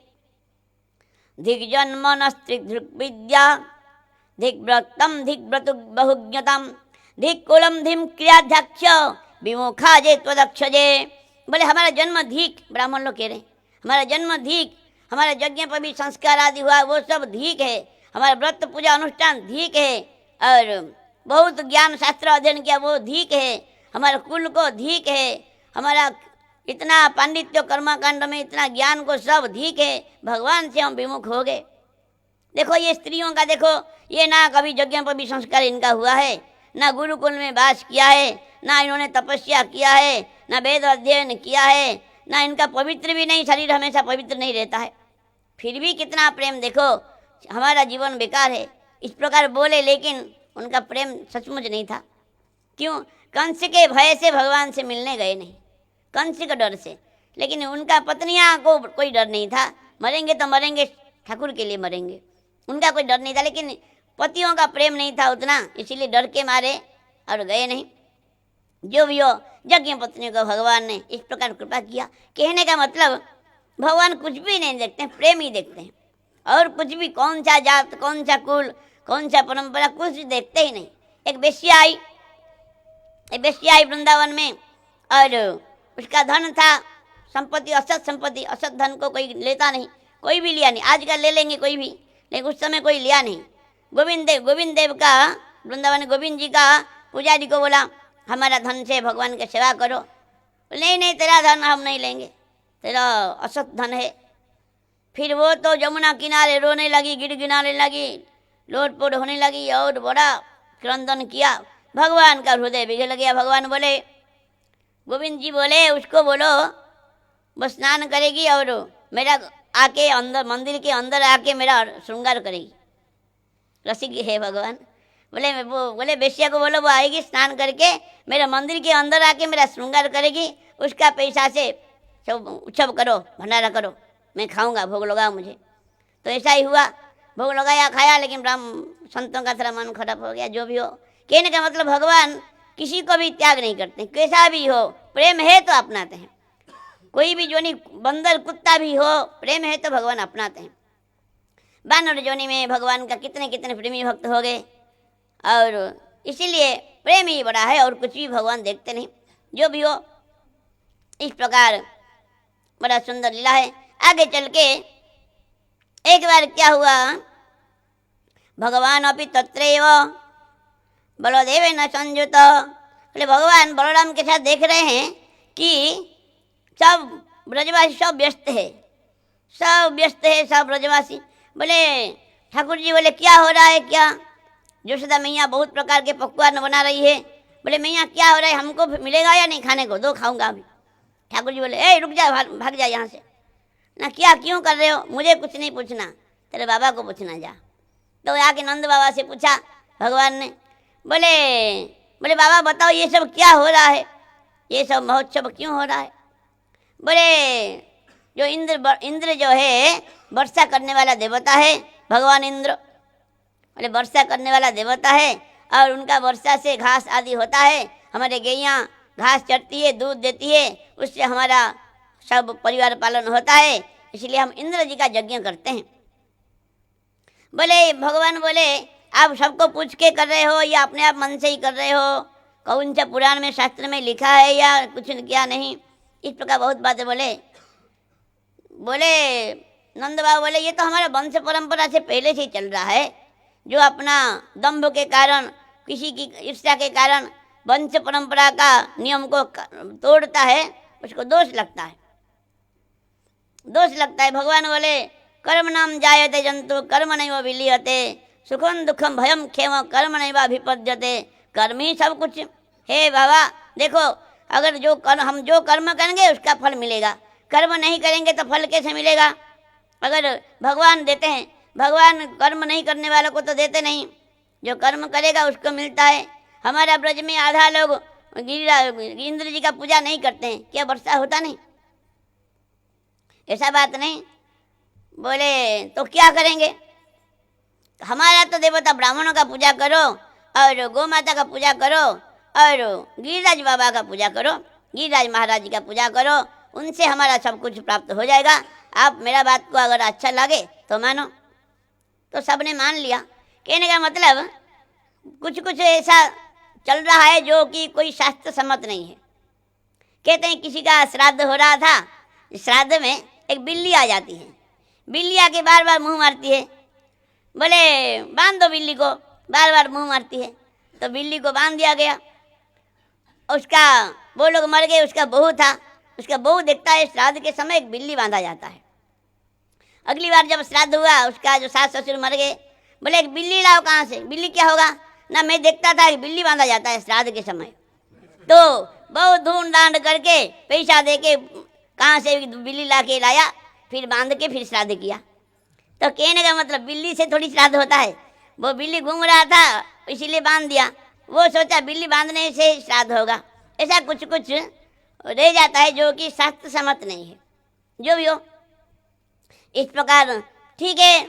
धिक जन्म स्त्रीक विद्या धिक व्रतम धिक व्रतु बहुज्ञतम धिक कुलम धिम क्रियाध्यक्ष विमुखा जे त्वदक्ष जे। बोले हमारा जन्म धिक, ब्राह्मण लोग कह रहे हैं हमारा जन्म धिक, हमारा यज्ञ पर भी संस्कार आदि हुआ वो सब धिक है, हमारा व्रत पूजा अनुष्ठान धिक है, और बहुत ज्ञान शास्त्र अध्ययन किया वो धिक है, हमारे कुल को धिक है, हमारा इतना पांडित्य कर्मकांड में इतना ज्ञान को सब धिक है, भगवान से हम विमुख हो गए। देखो ये स्त्रियों का देखो, ये ना कभी यज्ञ पर भी संस्कार इनका हुआ है, ना गुरुकुल में वास किया है, ना इन्होंने तपस्या किया है, ना वेद अध्ययन किया है, ना इनका पवित्र भी नहीं, शरीर हमेशा पवित्र नहीं रहता है, फिर भी कितना प्रेम, देखो हमारा जीवन बेकार है, इस प्रकार बोले। लेकिन उनका प्रेम सचमुच नहीं था। क्यों? कंस के भय से भगवान से मिलने गए नहीं, कंस के डर से। लेकिन उनका पत्नियां को कोई डर नहीं था, मरेंगे तो मरेंगे, ठाकुर के लिए मरेंगे, उनका कोई डर नहीं था। लेकिन पतियों का प्रेम नहीं था उतना, इसीलिए डर के मारे और गए नहीं। जो भी हो, यज्ञ पत्नियों को भगवान ने इस प्रकार कृपा किया। कहने का मतलब भगवान कुछ भी नहीं देखते हैं, प्रेम ही देखते हैं, और कुछ भी, कौन सा जात, कौन सा कुल, कौन सा परंपरा, कुछ देखते ही नहीं। एक वेश्या आई वृंदावन में, और उसका धन था, संपत्ति, असत संपत्ति, असत धन को कोई लेता नहीं, कोई भी लिया नहीं। आजकल ले लेंगे कोई भी, लेकिन उस समय कोई लिया नहीं। गोविंद देव का, वृंदावन गोविंद जी का पुजारी को बोला, हमारा धन से भगवान की सेवा करो। नहीं नहीं, तेरा धन हम नहीं लेंगे, तेरा असत धन है। फिर वो तो यमुना किनारे रोने लगी, गिड़गिड़ाने लगी, लोटपोट होने लगी, और बड़ा क्रंदन किया। भगवान का हृदय पिघल गया। भगवान बोले, गोविंद जी बोले उसको बोलो वो स्नान करेगी और मेरा आके अंदर, मंदिर के अंदर आके मेरा श्रृंगार करेगी। रसिक है भगवान। बोले वेश्या को बोलो वो आएगी, स्नान करके मेरे मंदिर के अंदर आके मेरा श्रृंगार करेगी, उसका पैसा से सब उत्सव करो, भंडारा करो, मैं खाऊंगा, भोग लगाओ मुझे। तो ऐसा ही हुआ, भोग लगाया, खाया, लेकिन ब्राह्मण संतों का थोड़ा मन खराब हो गया। जो भी हो, कहने का मतलब भगवान किसी को भी त्याग नहीं करते, कैसा भी हो, प्रेम है तो अपनाते हैं। कोई भी जोनी बंदर कुत्ता भी हो, प्रेम है तो भगवान अपनाते हैं। बानर जोनी में भगवान का कितने कितने प्रेमी भक्त हो गए, और इसीलिए प्रेम ही बड़ा है, और कुछ भी भगवान देखते नहीं। जो भी हो, इस प्रकार बड़ा सुंदर लीला है। आगे चल के एक बार क्या हुआ, भगवान अपि तत्रैव बलदेव न संयुत। बोले भगवान बलराम के साथ देख रहे हैं कि सब ब्रजवासी सब व्यस्त है, सब व्यस्त है, सब ब्रजवासी। बोले ठाकुर जी, बोले क्या हो रहा है, क्या? यशोदा मैया बहुत प्रकार के पकवान बना रही है। बोले मैया क्या हो रहा है, हमको मिलेगा या नहीं खाने को, दो खाऊंगा अभी। ठाकुर जी बोले ए रुक जा, भाग जा यहाँ से ना, क्या क्यों कर रहे हो, मुझे कुछ नहीं पूछना, तेरे बाबा को पूछना जा। तो आके नंद बाबा से पूछा भगवान ने। बोले बाबा बताओ ये सब क्या हो रहा है, ये सब महोत्सव क्यों हो रहा है? बोले जो इंद्र जो है वर्षा करने वाला देवता है, भगवान इंद्र। बोले वर्षा करने वाला देवता है, और उनका वर्षा से घास आदि होता है, हमारे गैया घास चढ़ती है, दूध देती है, उससे हमारा सब परिवार पालन होता है, इसलिए हम इंद्र जी का यज्ञ करते हैं। बोले भगवान बोले आप सबको पूछ के कर रहे हो या अपने आप मन से ही कर रहे हो, कौन सा पुराण में शास्त्र में लिखा है या कुछ क्या नहीं, इस प्रकार बहुत बातें बोले। नंद बाबा बोले ये तो हमारा वंश परंपरा से पहले से ही चल रहा है, जो अपना दंभ के कारण, किसी की ईर्ष्या के कारण वंश परंपरा का नियम को तोड़ता है, उसको दोष लगता है, दोष लगता है। भगवान बोले कर्म नाम जायते जंतु कर्म नैव विलीयते, सुखम दुखम भयम क्षेम कर्म नैव अभिपद्यते। कर्म ही सब कुछ है बाबा। देखो अगर हम जो कर्म करेंगे उसका फल मिलेगा, कर्म नहीं करेंगे तो फल कैसे मिलेगा? अगर भगवान देते हैं, भगवान कर्म नहीं करने वालों को तो देते नहीं, जो कर्म करेगा उसको मिलता है। हमारा ब्रज में आधा लोग इंद्र जी का पूजा नहीं करते हैं, क्या वर्षा होता नहीं? ऐसा बात नहीं। बोले तो क्या करेंगे? हमारा तो देवता ब्राह्मणों का पूजा करो, और गौ माता का पूजा करो, और गिरिराज बाबा का पूजा करो, गिरिराज महाराज जी का पूजा करो, उनसे हमारा सब कुछ प्राप्त हो जाएगा। आप मेरा बात को अगर अच्छा लगे तो मानो। तो सबने मान लिया। कहने का मतलब कुछ कुछ ऐसा चल रहा है जो कि कोई शास्त्र सम्मत नहीं है। कहते हैं किसी का श्राद्ध हो रहा था, श्राद्ध में एक बिल्ली आ जाती है, बिल्ली आके बार बार मुंह मारती है। बोले बांध दो बिल्ली को, बार बार मुंह मारती है। तो बिल्ली को बांध दिया गया। उसका वो लोग मर गए, उसका बहू था, उसका बहू देखता है श्राद्ध के समय एक बिल्ली बांधा जाता है। अगली बार जब श्राद्ध हुआ, उसका जो सास ससुर मर गए, बोले एक बिल्ली लाओ, कहाँ से बिल्ली क्या होगा? ना मैं देखता था कि बिल्ली बांधा जाता है श्राद्ध के समय। तो बहुत धूम डांड करके पैसा दे के कहाँ से बिल्ली ला के लाया, फिर बांध के फिर श्राद्ध किया। तो कहने का मतलब बिल्ली से थोड़ी श्राद्ध होता है, वो बिल्ली घूम रहा था इसीलिए बांध दिया, वो सोचा बिल्ली बांधने से श्राद्ध होगा। ऐसा कुछ कुछ रह जाता है जो कि शास्त्र सम्मत नहीं है। जो भी हो इस प्रकार ठीक है,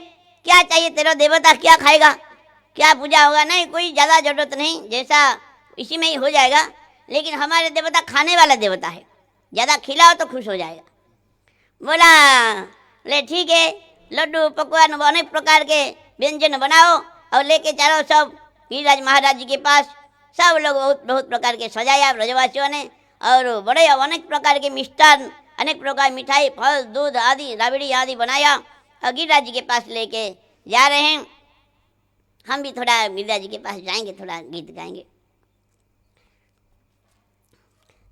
क्या चाहिए तेरा देवता, क्या खाएगा, क्या पूजा होगा, नहीं कोई ज़्यादा जरूरत नहीं, जैसा इसी में ही हो जाएगा। लेकिन हमारे देवता खाने वाला देवता है, ज़्यादा खिलाओ तो खुश हो जाएगा। बोले ठीक है, लड्डू पकवान अनेक प्रकार के व्यंजन बनाओ और लेके चलो सब गिरिराज महाराज जी के पास। सब लोग बहुत बहुत प्रकार के सजाया ब्रजवासियों ने, और बड़े अनेक प्रकार के मिष्ठान, अनेक प्रकार मिठाई, फल, दूध आदि, राबड़ी आदि बनाया और गिरिराज जी के पास लेके जा रहे हैं। हम भी थोड़ा गिरिराज जी के पास जाएंगे, थोड़ा गीत गाएंगे।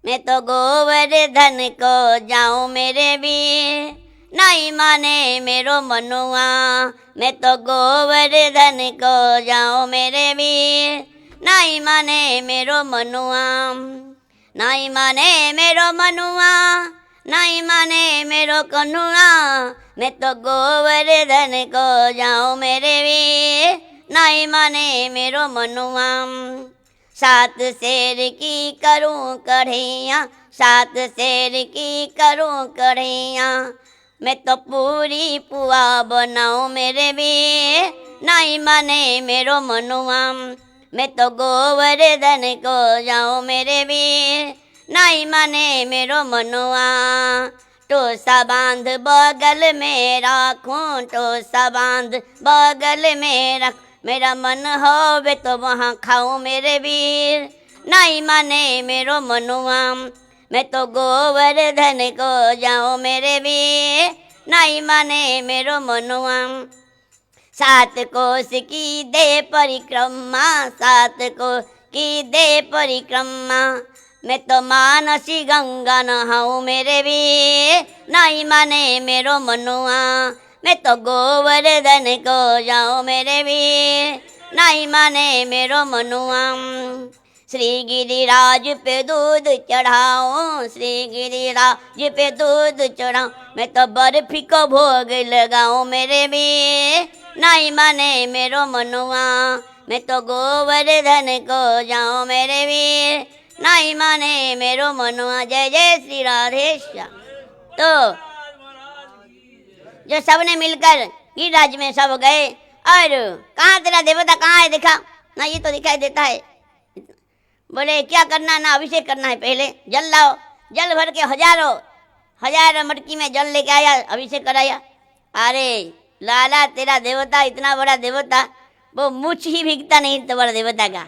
मैं तो गोवर्धन को जाऊं मेरे वीर, नहीं माने मेरो मनुआ। मैं तो गोवर्धन को जाऊं मेरे वीर, नहीं माने मेरो मनुआ। नहीं माने मेरो मनुआ, नहीं माने मेरो कन्हुआ। मैं तो गोवर्धन को जाऊं मेरे वीर, नहीं माने मेरो मनुआ। सात शेर की करूं कढ़ैया, सात शेर की करूं कढ़ैया। मैं तो पूरी पुआ बनाऊं मेरे वीर, नहीं माने मेरो मनुआ। मैं तो गोवर्धन को जाऊं मेरे वीर, नहीं माने मेरो मनुआ। टोसा बांध बगल में रखूं, टोसा बांध बगल में रख, मेरा मन हो वे तो वहाँ खाऊं मेरे वीर, नहीं माने मेरो मनुआ। मैं तो गोवर्धन को जाऊं मेरे वीर, नहीं माने मेरो मनुआ। सात कोस की दे परिक्रमा, सात कोस की दे परिक्रमा। मैं तो मानसी गंगा नहाऊं मेरे वीर, नहीं माने मेरो मनुआ। मैं तो गोवर्धन को जाऊं मेरे वीर, नहीं माने मेरो मनुआ। श्री गिरिराज पे दूध चढ़ाऊं, श्री गिरिराज पे दूध चढ़ाऊं। मैं तो बर्फी को भोग लगाऊं मेरे वीर, नहीं माने मेरो मनुआ। मैं तो गोवर्धन को जाऊं मेरे वीर, नहीं माने मेरो मनुआ। जय जय श्री राधेश्याम। तो जो सबने मिलकर गिरिराज में सब गए, और कहाँ तेरा देवता कहाँ है, देखा ना, ये तो दिखाई देता है। बोले क्या करना ना, अभिषेक करना है, पहले जल लाओ। जल भर के हजार मटकी में जल लेके आया, अभिषेक कराया। अरे लाला तेरा देवता इतना बड़ा देवता, वो मुछ ही भीगता नहीं, तो बड़ा देवता का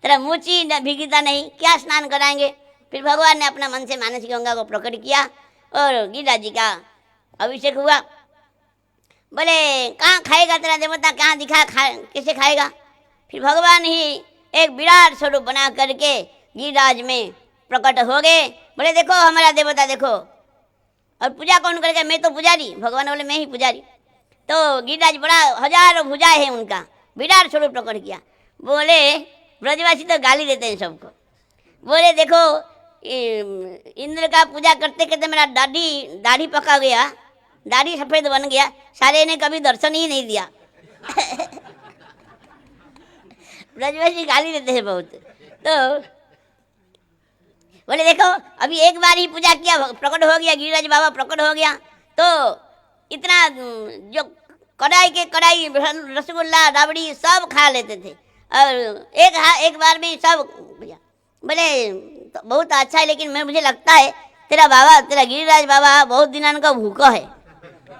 तेरा मुछ ही भीगता नहीं, क्या स्नान कराएंगे। फिर भगवान ने अपना मन से मानसी गंगा को प्रकट किया और गिरिराज जी का अभिषेक हुआ। बोले कहाँ खाएगा तेरा देवता, कहाँ दिखा, कैसे खाएगा। फिर भगवान ही एक विराट स्वरूप बना करके गिरिराज में प्रकट हो गए। बोले देखो हमारा देवता देखो। और पूजा कौन करेगा, मैं तो पुजारी। भगवान बोले मैं ही पुजारी। तो गिरिराज बड़ा हजारों भुजाएं हैं उनका, विराट स्वरूप प्रकट किया। बोले ब्रजवासी तो गाली देते हैं सबको। बोले देखो इंद्र का पूजा करते करते मेरा दाढ़ी पका गया, दाढ़ी सफेद बन गया, सारे ने कभी दर्शन ही नहीं दिया। ब्रजवासी गाली देते हैं बहुत। तो बोले देखो अभी एक बार ही पूजा किया, प्रकट हो गया, गिरिराज बाबा प्रकट हो गया। तो इतना जो कढ़ाई के कढ़ाई रसगुल्ला राबड़ी सब खा लेते थे, और एक बार में सब। बोले तो बहुत अच्छा है, लेकिन मुझे लगता है तेरा बाबा, तेरा गिरिराज बाबा बहुत दिनों का भूखा है,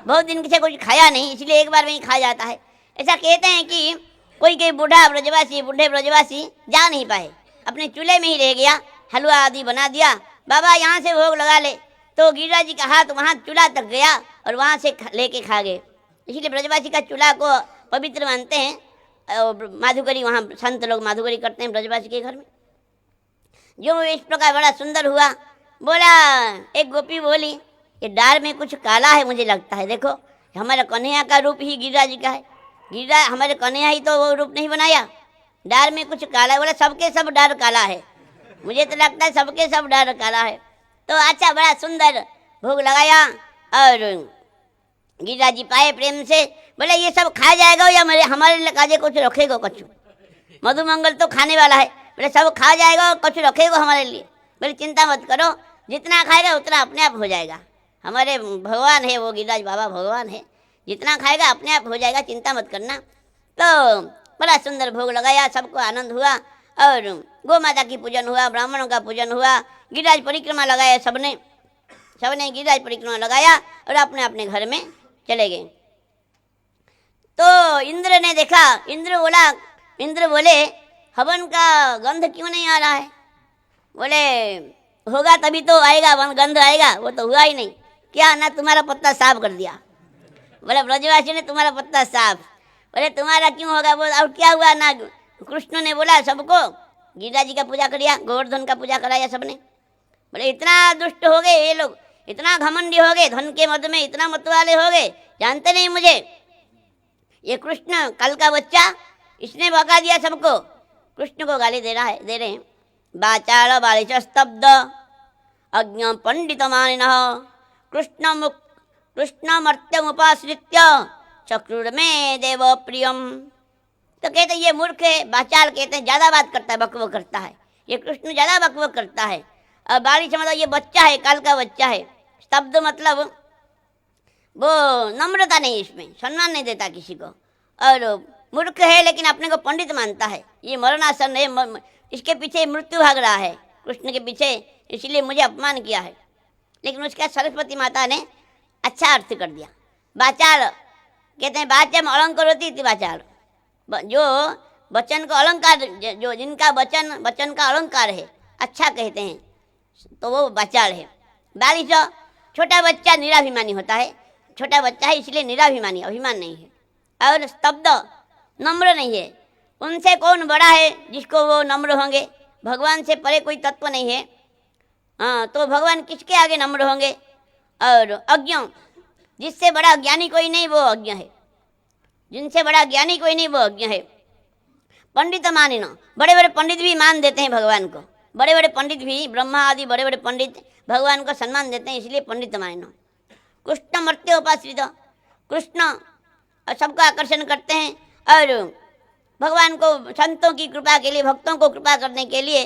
बहुत दिन से कुछ खाया नहीं, इसलिए एक बार में ही खा जाता है। ऐसा कहते हैं कि कोई बूढ़े ब्रजवासी जा नहीं पाए, अपने चूल्हे में ही रह गया, हलवा आदि बना दिया, बाबा यहाँ से भोग लगा ले। तो गिरिराज जी का हाथ वहाँ चूल्हा तक गया और वहाँ से लेके खा गए। इसलिए ब्रजवासी का चूल्हा को पवित्र मानते हैं। और माधुकरी, वहाँ संत लोग माधुकरी करते हैं ब्रजवासी के घर में। जो इस प्रकार बड़ा सुंदर हुआ। बोला एक गोपी बोली ये डार में कुछ काला है, मुझे लगता है, देखो हमारा कन्हैया का रूप ही गिरिराज जी का है। गिरिराज हमारे कन्हैया ही तो वो रूप नहीं बनाया, डार में कुछ काला है। बोला सबके सब डार काला है, मुझे तो लगता है सबके सब डार काला है। तो अच्छा बड़ा सुंदर भोग लगाया और गिरिराज जी पाए प्रेम से। बोले ये सब खा जाएगा या मेरे हमारे लिए काजे कुछ रखेगा कछु? मधुमंगल तो खाने वाला है। बोले सब खा जाएगा और कुछ रखेगा हमारे लिए? बोले चिंता मत करो, जितना खाएगा उतना अपने आप हो जाएगा। हमारे भगवान है वो, गिरिराज बाबा भगवान है, जितना खाएगा अपने आप हो जाएगा, चिंता मत करना। तो बड़ा सुंदर भोग लगाया, सबको आनंद हुआ और गौ माता की पूजन हुआ, ब्राह्मणों का पूजन हुआ, गिरिराज परिक्रमा लगाया सबने गिरिराज परिक्रमा लगाया और अपने अपने घर में चले गए। तो इंद्र ने देखा, इंद्र बोले हवन का गंध क्यों नहीं आ रहा है? बोले होगा तभी तो आएगा, गंध आएगा, वो तो हुआ ही नहीं। क्या ना तुम्हारा पत्ता साफ कर दिया? बोले ब्रजवासी ने तुम्हारा पत्ता साफ। बोले तुम्हारा क्यों होगा? बोले और क्या हुआ ना? कृष्ण ने बोला सबको गिरिराज जी का पूजा करिया, गोवर्धन का पूजा कराया सबने। बोले इतना दुष्ट हो गए ये लोग, इतना घमंडी हो गए, धन के मद में इतना मतवाले हो गए, जानते नहीं मुझे। ये कृष्ण कल का बच्चा, इसने भगा दिया सबको। कृष्ण को गाली दे रहे हैं। बाचाल बालिश स्तब्ध अज्ञ पंडित मानिनः कृष्णमर्त्यमुपाश्रित्य चक्रुर में देव प्रियम। तो कहते ये मूर्ख है, बाचाल कहते हैं, ज़्यादा बात करता है, बकबक करता है। ये कृष्ण ज़्यादा बकबक करता है। और बालिश मतलब ये बच्चा है, काल का बच्चा है। स्तब्ध मतलब वो नम्रता नहीं, इसमें सम्मान नहीं देता किसी को। और मूर्ख है लेकिन अपने को पंडित मानता है। ये मरणासन है, इसके पीछे मृत्यु भाग रहा है कृष्ण के पीछे, इसलिए मुझे अपमान किया है। लेकिन उसका सरस्वती माता ने अच्छा अर्थ कर दिया। बाचाल कहते हैं, वाच्यम अलंकार होती थी बाचाल, जो वचन को अलंकार, जो जिनका वचन का अलंकार है, अच्छा कहते हैं, तो वो बाचाल है। बालिश छोटा बच्चा निराभिमानी होता है, छोटा बच्चा है इसलिए निराभिमानी, अभिमान नहीं है। और स्तब्ध नम्र नहीं है। उनसे कौन बड़ा है जिसको वो नम्र होंगे? भगवान से परे कोई तत्व नहीं है। हाँ, तो भगवान किसके आगे नम्र होंगे? और अज्ञ, जिससे बड़ा ज्ञानी कोई नहीं वो अज्ञ है, जिनसे बड़ा ज्ञानी कोई नहीं वो अज्ञ है। पंडित मानिनो, बड़े बड़े पंडित भी मान देते हैं भगवान को, बड़े बड़े पंडित भी, ब्रह्मा आदि बड़े बड़े पंडित भगवान को सम्मान देते हैं, इसलिए पंडित मानिनो। कृष्ण मर्त्य उपाश्रित, कृष्ण सबका आकर्षण करते हैं और भगवान को, संतों की कृपा के लिए, भक्तों को कृपा करने के लिए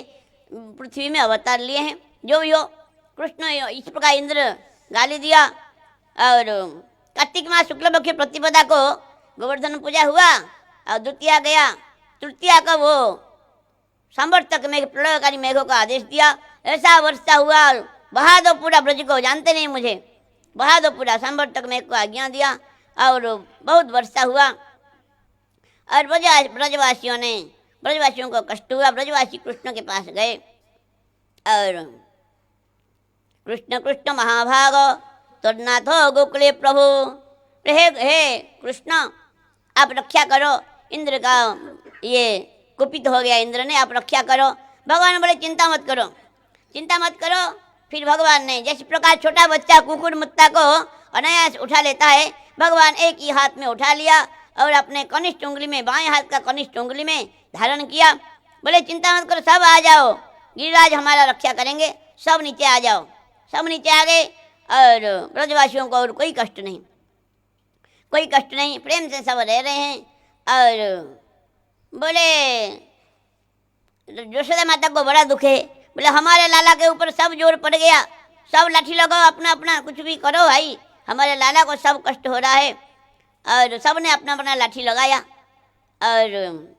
पृथ्वी में अवतार लिए हैं। जो भी हो, कृष्ण इस प्रकार इंद्र गाली दिया। और कार्तिक मास शुक्ल पक्ष प्रतिपदा को गोवर्धन पूजा हुआ और द्वितीया गया, तृतीया का वो संवर्तक मेघ, प्रलयकारी मेघों का आदेश दिया। ऐसा वर्षा हुआ, बहा दो पूरा ब्रज को, जानते नहीं मुझे, बहा दो पूरा, संवर्तक मेघ को आज्ञा दिया और बहुत वर्षा हुआ। और ब्रजवासियों को कष्ट हुआ। ब्रजवासी कृष्ण के पास गए और कृष्ण महाभाग तन्नाथो गोकुले प्रभु, हे कृष्ण आप रक्षा करो, इंद्र का ये कुपित हो गया, इंद्र ने, आप रक्षा करो। भगवान बोले चिंता मत करो। फिर भगवान ने, जिस प्रकार छोटा बच्चा कुकुर मुत्ता को अनायास उठा लेता है, भगवान एक ही हाथ में उठा लिया और अपने कनिष्ठ उंगली में, बाएं हाथ का कनिष्ठ उंगली में धारण किया। बोले चिंता मत करो, सब आ जाओ, गिरिराज हमारा रक्षा करेंगे, सब नीचे आ जाओ। सब नीचे आ गए और ब्रजवासियों को और कोई कष्ट नहीं, प्रेम से सब रह रहे हैं। और बोले यशोदा माता को बड़ा दुख है। बोले हमारे लाला के ऊपर सब जोर पड़ गया, सब लाठी लगाओ, अपना अपना कुछ भी करो भाई, हमारे लाला को सब कष्ट हो रहा है। और सब ने अपना अपना लाठी लगाया और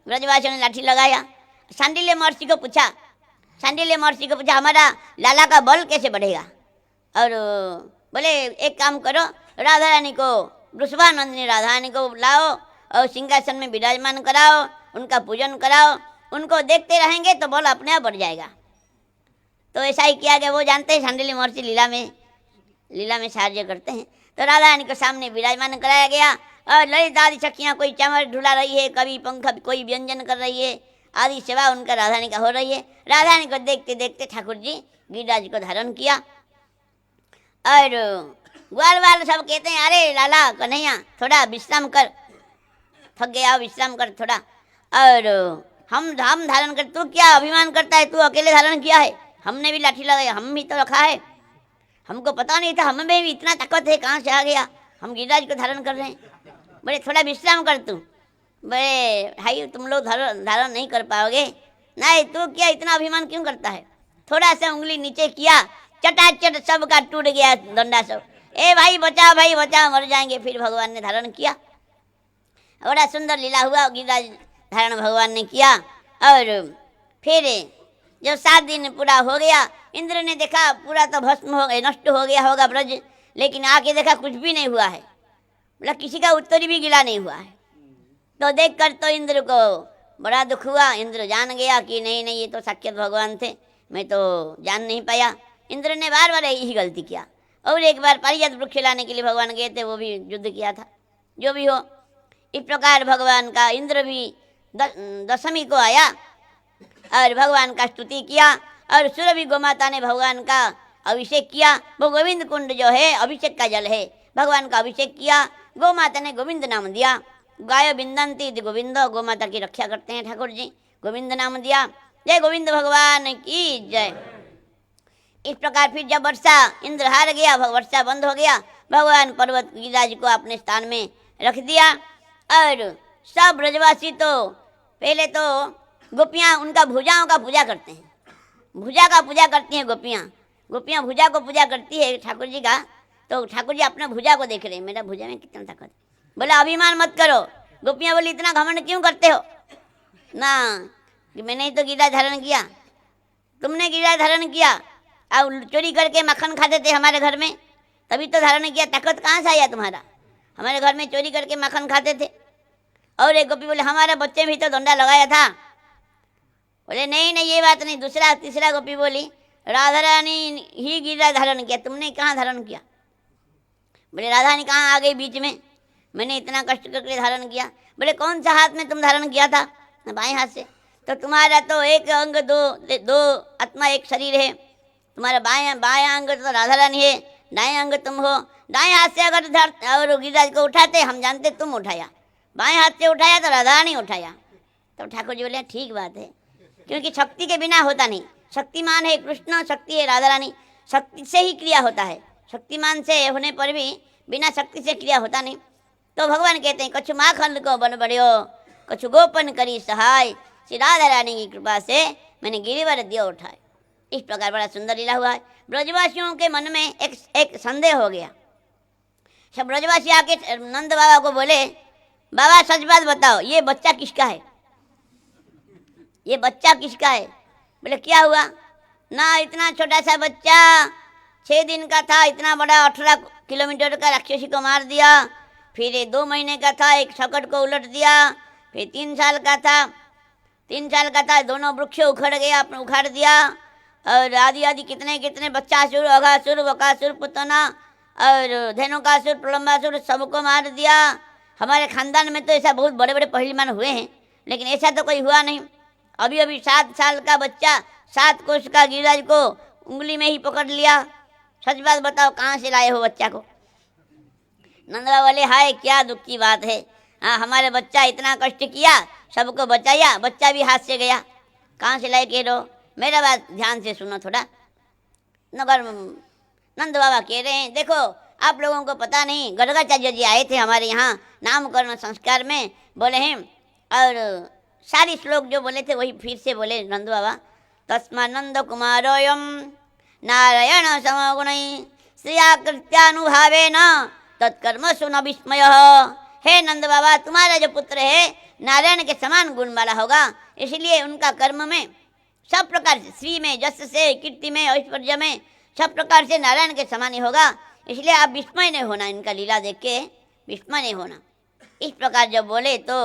ब्रजवासियों ने लाठी लगाया। सांडिल्य महर्षि को पूछा, हमारा लाला का बल कैसे बढ़ेगा? और बोले एक काम करो, राधा रानी को, वृषभानंदिनी राधा रानी को लाओ और सिंहासन में विराजमान कराओ, उनका पूजन कराओ, उनको देखते रहेंगे तो बल अपने आप बढ़ जाएगा। तो ऐसा ही किया गया। वो जानते हैं सांडिल्य महर्षि लीला में साहाଯ୍य करते हैं। तो राधा रानी को सामने विराजमान कराया गया और ललित आदि सखियाँ, कोई चमर ढुला रही है, कभी पंख, कोई व्यंजन कर रही है, आदि सेवा उनका राधा रानी का हो रही है। राधा रानी को देखते देखते ठाकुर जी गिरिराज को धारण किया। और ग्वाल सब कहते हैं, अरे लाला कन्हैया थोड़ा विश्राम कर, थक गया, विश्राम कर थोड़ा। और हम धारण कर, तू क्या अभिमान करता है, तू अकेले धारण किया है, हमने भी लाठी लगाई, हम भी तो रखा है, हमको पता नहीं था, हमें भी इतना ताकत है, कहाँ से आ गया, हम गिरिराज को धारण कर रहे हैं। बड़े थोड़ा विश्राम कर तू, बड़े भाई तुम लोग धारण नहीं कर पाओगे, नहीं तू क्या इतना अभिमान क्यों करता है। थोड़ा सा उंगली नीचे किया, चटाचट सबका टूट गया डंडा सब। ए भाई बचाओ, भाई बचाओ, मर जाएंगे। फिर भगवान ने धारण किया, बड़ा सुंदर लीला हुआ, गिरिराज धारण भगवान ने किया। और फिर जब 7 दिन पूरा हो गया, इंद्र ने देखा पूरा तो भस्म हो गया, नष्ट हो गया होगा ब्रज, लेकिन आके देखा कुछ भी नहीं हुआ है, मतलब किसी का उत्तर भी गिला नहीं हुआ है। तो देख कर तो इंद्र को बड़ा दुख हुआ। इंद्र जान गया कि नहीं नहीं, ये तो साक्षात भगवान थे, मैं तो जान नहीं पाया। इंद्र ने बार बार यही गलती किया। और एक बार पारिजात वृक्ष लाने के लिए भगवान गए थे, वो भी युद्ध किया था। जो भी हो, इस प्रकार भगवान का इंद्र भी दशमी को आया और भगवान का स्तुति किया। और सुरभि गोमाता ने भगवान का अभिषेक किया। वो गोविंद कुंड जो है अभिषेक का जल है, भगवान का अभिषेक किया। गोमाता ने गोविंद नाम दिया, गाय बिंदंती गोविंद, गोमाता की रक्षा करते हैं ठाकुर जी, गोविंद नाम दिया। जय गोविंद भगवान की जय। इस प्रकार फिर जब वर्षा, इंद्र हार गया, वर्षा बंद हो गया, भगवान पर्वत गिरिराज को अपने स्थान में रख दिया। और सब ब्रजवासी तो पहले तो गोपियाँ उनका भुजाओं का पूजा करते हैं, भुजा का पूजा करती हैं गोपियाँ, गोपियाँ भुजा को पूजा करती है ठाकुर जी का। तो ठाकुर जी अपने भुजा को देख रहे हैं, मेरा भुजा में कितना ताकत। बोला अभिमान मत करो। गोपियाँ बोली इतना घमंड क्यों करते हो ना, कि मैंने ही तो गिरिराज धारण किया, तुमने गिरिराज धारण किया, और चोरी करके मक्खन खाते थे हमारे घर में, तभी तो धारण किया, ताकत कहाँ से आया तुम्हारा, हमारे घर में चोरी करके मक्खन खाते थे। और एक गोपी बोले हमारे बच्चे भी तो डंडा लगाया था। बोले नहीं नहीं ये बात नहीं। दूसरा तीसरा गोपी बोली राधा रानी ही गिरिराज धारण किया, तुमने कहाँ धारण किया। बोले राधा रानी कहाँ आ गई बीच में, मैंने इतना कष्ट करके धारण किया। बोले कौन सा हाथ में तुम धारण किया था, बाएं हाथ से। तो तुम्हारा तो एक अंग दो आत्मा एक शरीर है, तुम्हारा बायां अंग तो राधा रानी है, दाएं अंग तुम हो। दाएं हाथ से अगर और गिरिराज को उठाते हम जानते तुम उठाया, बाएं हाथ से उठाया तो राधा रानी उठाया। तो ठाकुर जी बोले ठीक बात है, क्योंकि शक्ति के बिना होता नहीं, शक्तिमान है कृष्ण, शक्ति है राधा रानी, शक्ति से ही क्रिया होता है, शक्तिमान से होने पर भी बिना शक्ति से क्रिया होता नहीं। तो भगवान कहते हैं कछु माखन को बन बढ़ियो, कछु गोपन करी सहाय, श्री राधा रानी की कृपा से मैंने गिरिवर दिया उठाए। इस प्रकार बड़ा सुंदर लीला हुआ है। ब्रजवासियों के मन में एक संदेह हो गया। सब ब्रजवासी आके नंद बाबा को बोले बाबा सच बात बताओ, ये बच्चा किसका है, ये बच्चा किसका है। बोले क्या हुआ ना, इतना छोटा सा बच्चा 6 दिन का था, इतना बड़ा 18 किलोमीटर का राक्षसी को मार दिया। फिर 2 महीने का था, एक शकट को उलट दिया। फिर 3 साल का था, दोनों वृक्ष उखड़ गया, उखाड़ दिया। और आदि आदि कितने कितने बच्चासुर, अघासुर, बकासुर, पुतना और धेनुकासुर, प्रलंबासुर सबको मार दिया। हमारे खानदान में तो ऐसा बहुत बड़े बड़े पहलवान हुए हैं, लेकिन ऐसा तो कोई हुआ नहीं। अभी अभी 7 साल का बच्चा 7 कोस का गिरिराज को उंगली में ही पकड़ लिया। सच बात बताओ कहाँ से लाए हो बच्चा को। नंदवा वाले हाय क्या दुख की बात है, हाँ हमारे बच्चा इतना कष्ट किया, सबको बचाया, बच्चा भी हाथ से गया, कहाँ से लाए कह रहो। मेरा बात ध्यान से सुनो थोड़ा। नगर नंद बाबा कह रहे हैं देखो आप लोगों को पता नहीं, गर्गाचार्य जी आए थे हमारे यहाँ नामकरण संस्कार में, बोले हैं और सारी श्लोक जो बोले थे वही फिर से बोले नंद बाबा। तस्मानंद कुमारोयम नारायण समगुणै श्रियाकृत्यानुभावेन तत्कर्म सुन विस्मय। हे नंद बाबा तुम्हारा जो पुत्र है नारायण के समान गुण वाला होगा, इसलिए उनका कर्म में सब प्रकार से, श्री में, जस से, कीर्ति में, ऐश्वर्य में, सब प्रकार से नारायण के समान ही होगा। इसलिए आप विस्मय नहीं होना, इनका लीला देख के विस्मय नहीं होना। इस प्रकार जब बोले तो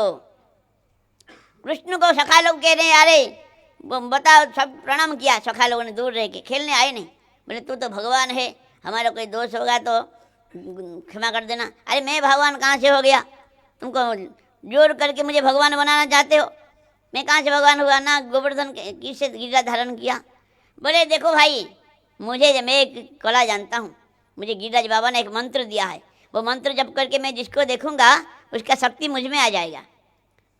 कृष्ण को सखा लोग कह रहे हैं अरे बताओ, सब प्रणाम किया। सखा लोगों ने दूर रह के, खेलने आए नहीं। बोले तू तो भगवान है, हमारा कोई दोष होगा तो क्षमा कर देना। अरे मैं भगवान कहाँ से हो गया, तुमको जोर करके मुझे भगवान बनाना चाहते हो, मैं कहाँ से भगवान हुआ ना, गोवर्धन किससे गिरिराज धारण किया। बोले देखो भाई मुझे, मैं एक कला जानता हूँ, मुझे गिरिराज बाबा ने एक मंत्र दिया है, वो मंत्र जप करके मैं जिसको देखूंगा उसका शक्ति मुझ में आ जाएगा।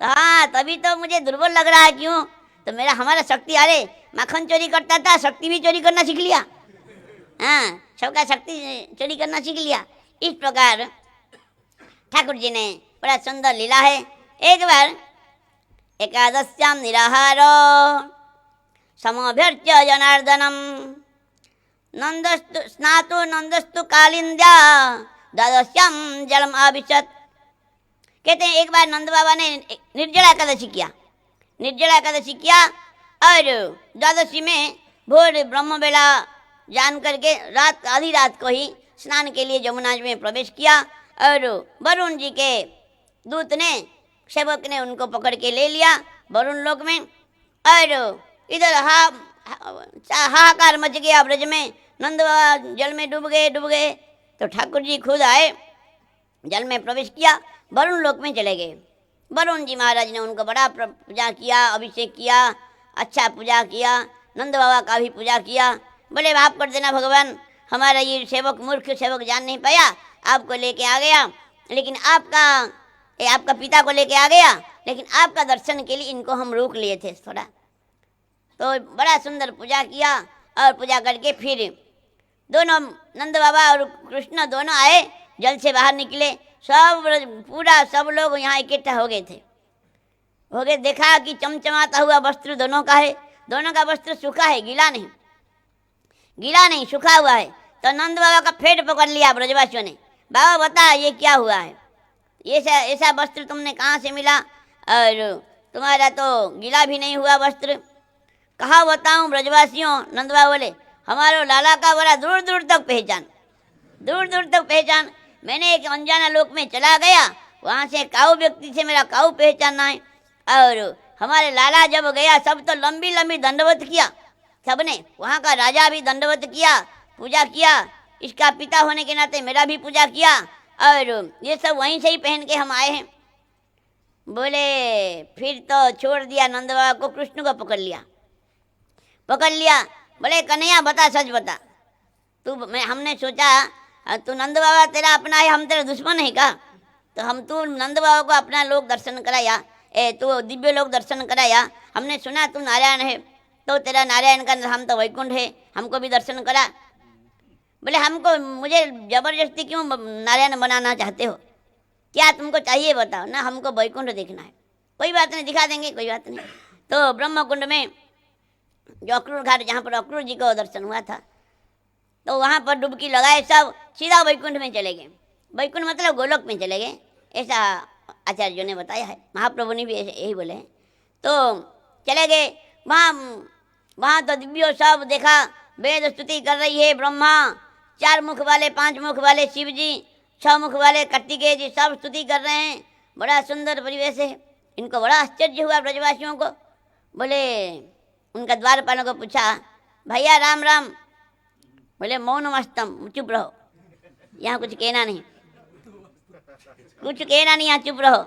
तो हाँ, तभी तो मुझे दुर्बल लग रहा है। क्यों? तो मेरा हमारा शक्ति, अरे माखन चोरी करता था, शक्ति भी चोरी करना सीख लिया। हाँ, सबका शक्ति चोरी करना सीख लिया। इस प्रकार ठाकुर जी ने बड़ा सुंदर लीला है। एक बार एकादश्याम निराहारो समभ्यर्च्य जनार्दनम नंदस्तु स्नातु नंदस्तु कालिंद्या द्वादश्याम जलम आविशत। कहते हैं एक बार नंद बाबा ने निर्जला एकादशी किया, निर्जला एकादशी किया और द्वादशी में भोर ब्रह्म बेला जान करके रात, आधी रात को ही स्नान के लिए यमुना में प्रवेश किया और वरुण जी के दूत ने, सेवक ने उनको पकड़ के ले लिया वरुण लोक में। और इधर हाहाकार मच गया ब्रज में, नंद बाबा जल में डूब गए। तो ठाकुर जी खुद आए, जल में प्रवेश किया, वरुण लोक में चले गए। वरुण जी महाराज ने उनको बड़ा पूजा किया, अभिषेक किया, अच्छा पूजा किया, नंद बाबा का भी पूजा किया। बोले माफ कर देना भगवान, हमारा ये सेवक मूर्ख सेवक जान नहीं पाया, आपको लेके आ गया, लेकिन आपका पिता को लेके आ गया, लेकिन आपका दर्शन के लिए इनको हम रोक लिए थे थोड़ा। तो बड़ा सुंदर पूजा किया और पूजा करके फिर दोनों नंद बाबा और कृष्ण दोनों आए, जल से बाहर निकले। सब लोग यहाँ इकट्ठा हो गए थे। देखा कि चमचमाता हुआ वस्त्र दोनों का है, दोनों का वस्त्र सूखा है, गीला नहीं सूखा हुआ है। तो नंद बाबा का फेट पकड़ लिया ब्रजवासियों ने, बाबा बता ये क्या हुआ है, ऐसा वस्त्र तुमने कहाँ से मिला, और तुम्हारा तो गीला भी नहीं हुआ वस्त्र। कहा बताऊँ ब्रजवासियों, नंद बाबा बोले हमारे लाला का बड़ा दूर दूर तक पहचान। मैंने एक अनजाना लोक में चला गया, वहाँ से काऊ व्यक्ति से मेरा काऊ पहचानना है, और हमारे लाला जब गया सब तो लंबी लंबी दंडवत किया, सबने, वहाँ का राजा भी दंडवत किया, पूजा किया, इसका पिता होने के नाते मेरा भी पूजा किया, और ये सब वहीं से ही पहन के हम आए हैं। बोले फिर तो छोड़ दिया नंद बाबा को, कृष्ण को पकड़ लिया। बोले कन्हैया बता, सच बता, हमने सोचा तू नंद बाबा तेरा अपना है, हम तेरा दुश्मन है का? तो तू नंद बाबा को अपना लोक दर्शन कराया, तू दिव्य लोक दर्शन कराया, हमने सुना तू नारायण है, तो तेरा नारायण का हम तो वैकुंठ है, हमको भी दर्शन करा। बोले मुझे जबरदस्ती क्यों नारायण बनाना चाहते हो, क्या तुमको चाहिए बताओ ना, हमको वैकुंठ देखना है। कोई बात नहीं, दिखा देंगे, कोई बात नहीं। तो ब्रह्मकुंड में जो अक्रूर घाट, जहाँ पर अक्रूर जी को दर्शन हुआ था, तो वहाँ पर डुबकी लगाए, सब सीधा वैकुंठ में चले गए। वैकुंठ मतलब गोलोक में चले गए, ऐसा आचार्यों ने बताया है, महाप्रभु ने भी यही बोले हैं। तो चले गए वहाँ तो दिव्यो सब देखा, वेद स्तुति कर रही है, ब्रह्मा 4 मुख वाले, 5 मुख वाले शिव जी, 6 मुख वाले कार्तिकेय जी, सब स्तुति कर रहे हैं। बड़ा सुंदर परिवेश है। इनको बड़ा आश्चर्य हुआ ब्रजवासियों को। बोले उनका द्वारपालों को पूछा, भैया राम राम। बोले मौन मस्तम, चुप रहो, यहाँ कुछ कहना नहीं, यहाँ चुप रहो।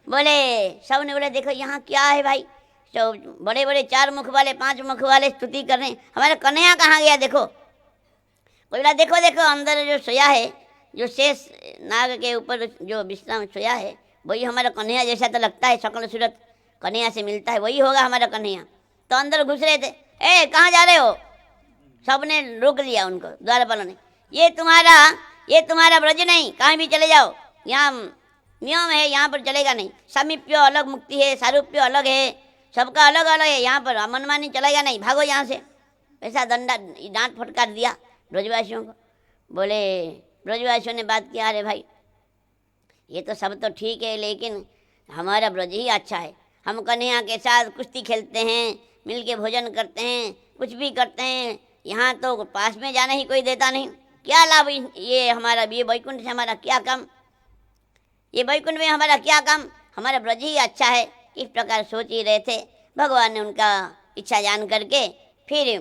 बोले सब ने बोले देखो यहाँ क्या है भाई, तो बड़े बड़े 4 मुख वाले, 5 मुख वाले स्तुति कर रहे हैं, हमारा कन्हैया कहाँ गया देखो। कोई बोला देखो अंदर जो सोया है, जो शेष नाग के ऊपर जो विश्राम सोया है, वही हमारा कन्हैया जैसा तो लगता है, शकल सूरत कन्हैया से मिलता है, वही होगा हमारा कन्हैया। तो अंदर घुस रहे थे, कहाँ जा रहे हो, सबने रोक दिया उनको, द्वारपालों ने। ये तुम्हारा ब्रज नहीं, कहीं भी चले जाओ, यहाँ नियम है, यहाँ पर चलेगा नहीं। सामीप्य अलग मुक्ति है, सारूप्य अलग है, सबका अलग अलग है, यहाँ पर मनमानी चलेगा नहीं, भागो यहाँ से। ऐसा डांट फटकार दिया ब्रजवासियों को। बोले ब्रजवासियों ने बात किया, अरे भाई ये तो सब तो ठीक है, लेकिन हमारा ब्रज ही अच्छा है, हम कन्हैया के साथ कुश्ती खेलते हैं, मिल के भोजन करते हैं, कुछ भी करते हैं, यहाँ तो पास में जाना ही कोई देता नहीं, क्या लाभ ये हमारा, ये वैकुंठ से हमारा क्या काम, ये वैकुंठ में हमारा क्या काम, हमारा ब्रज ही अच्छा है। इस प्रकार सोच ही रहे थे। भगवान ने उनका इच्छा जान करके फिर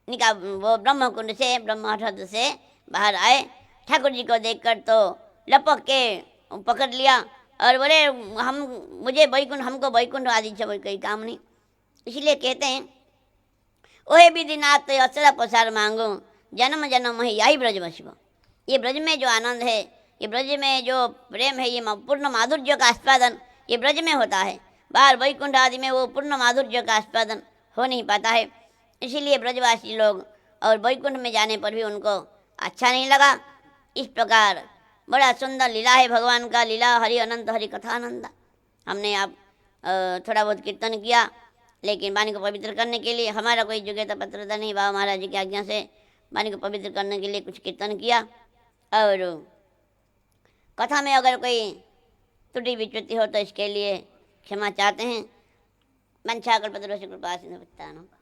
वो ब्रह्मकुंड से, ब्रह्महट से बाहर आए। ठाकुर जी को देखकर तो लपक के पकड़ लिया और बोले हमको वैकुंठ आदि से कोई काम नहीं। इसलिए कहते हैं ओहे विधिनाथ अचरा पसार मांगो, जन्म जन्म है यही ब्रज बसबो। ये ब्रज में जो आनंद है, ये ब्रज में जो प्रेम है, ये पूर्ण माधुर्य का आस्वादन ये ब्रज में होता है, बाहर वैकुंठ आदि में वो पूर्ण माधुर्य का आस्वादन हो नहीं पाता है। इसीलिए ब्रजवासी लोग और वैकुंठ में जाने पर भी उनको अच्छा नहीं लगा। इस प्रकार बड़ा सुंदर लीला है भगवान का, लीला हरि अनंत हरि कथानंद। हमने आप थोड़ा बहुत कीर्तन किया, लेकिन वाणी को पवित्र करने के लिए हमारा कोई योग्यता पत्रता नहीं, बाबा महाराज जी की आज्ञा से वाणी को पवित्र करने के लिए कुछ कीर्तन किया। और कथा में अगर कोई त्रुटि विच्युति हो तो इसके लिए क्षमा चाहते हैं। वंशाकल्पतरुश्च कृपा सिंधुभ्यो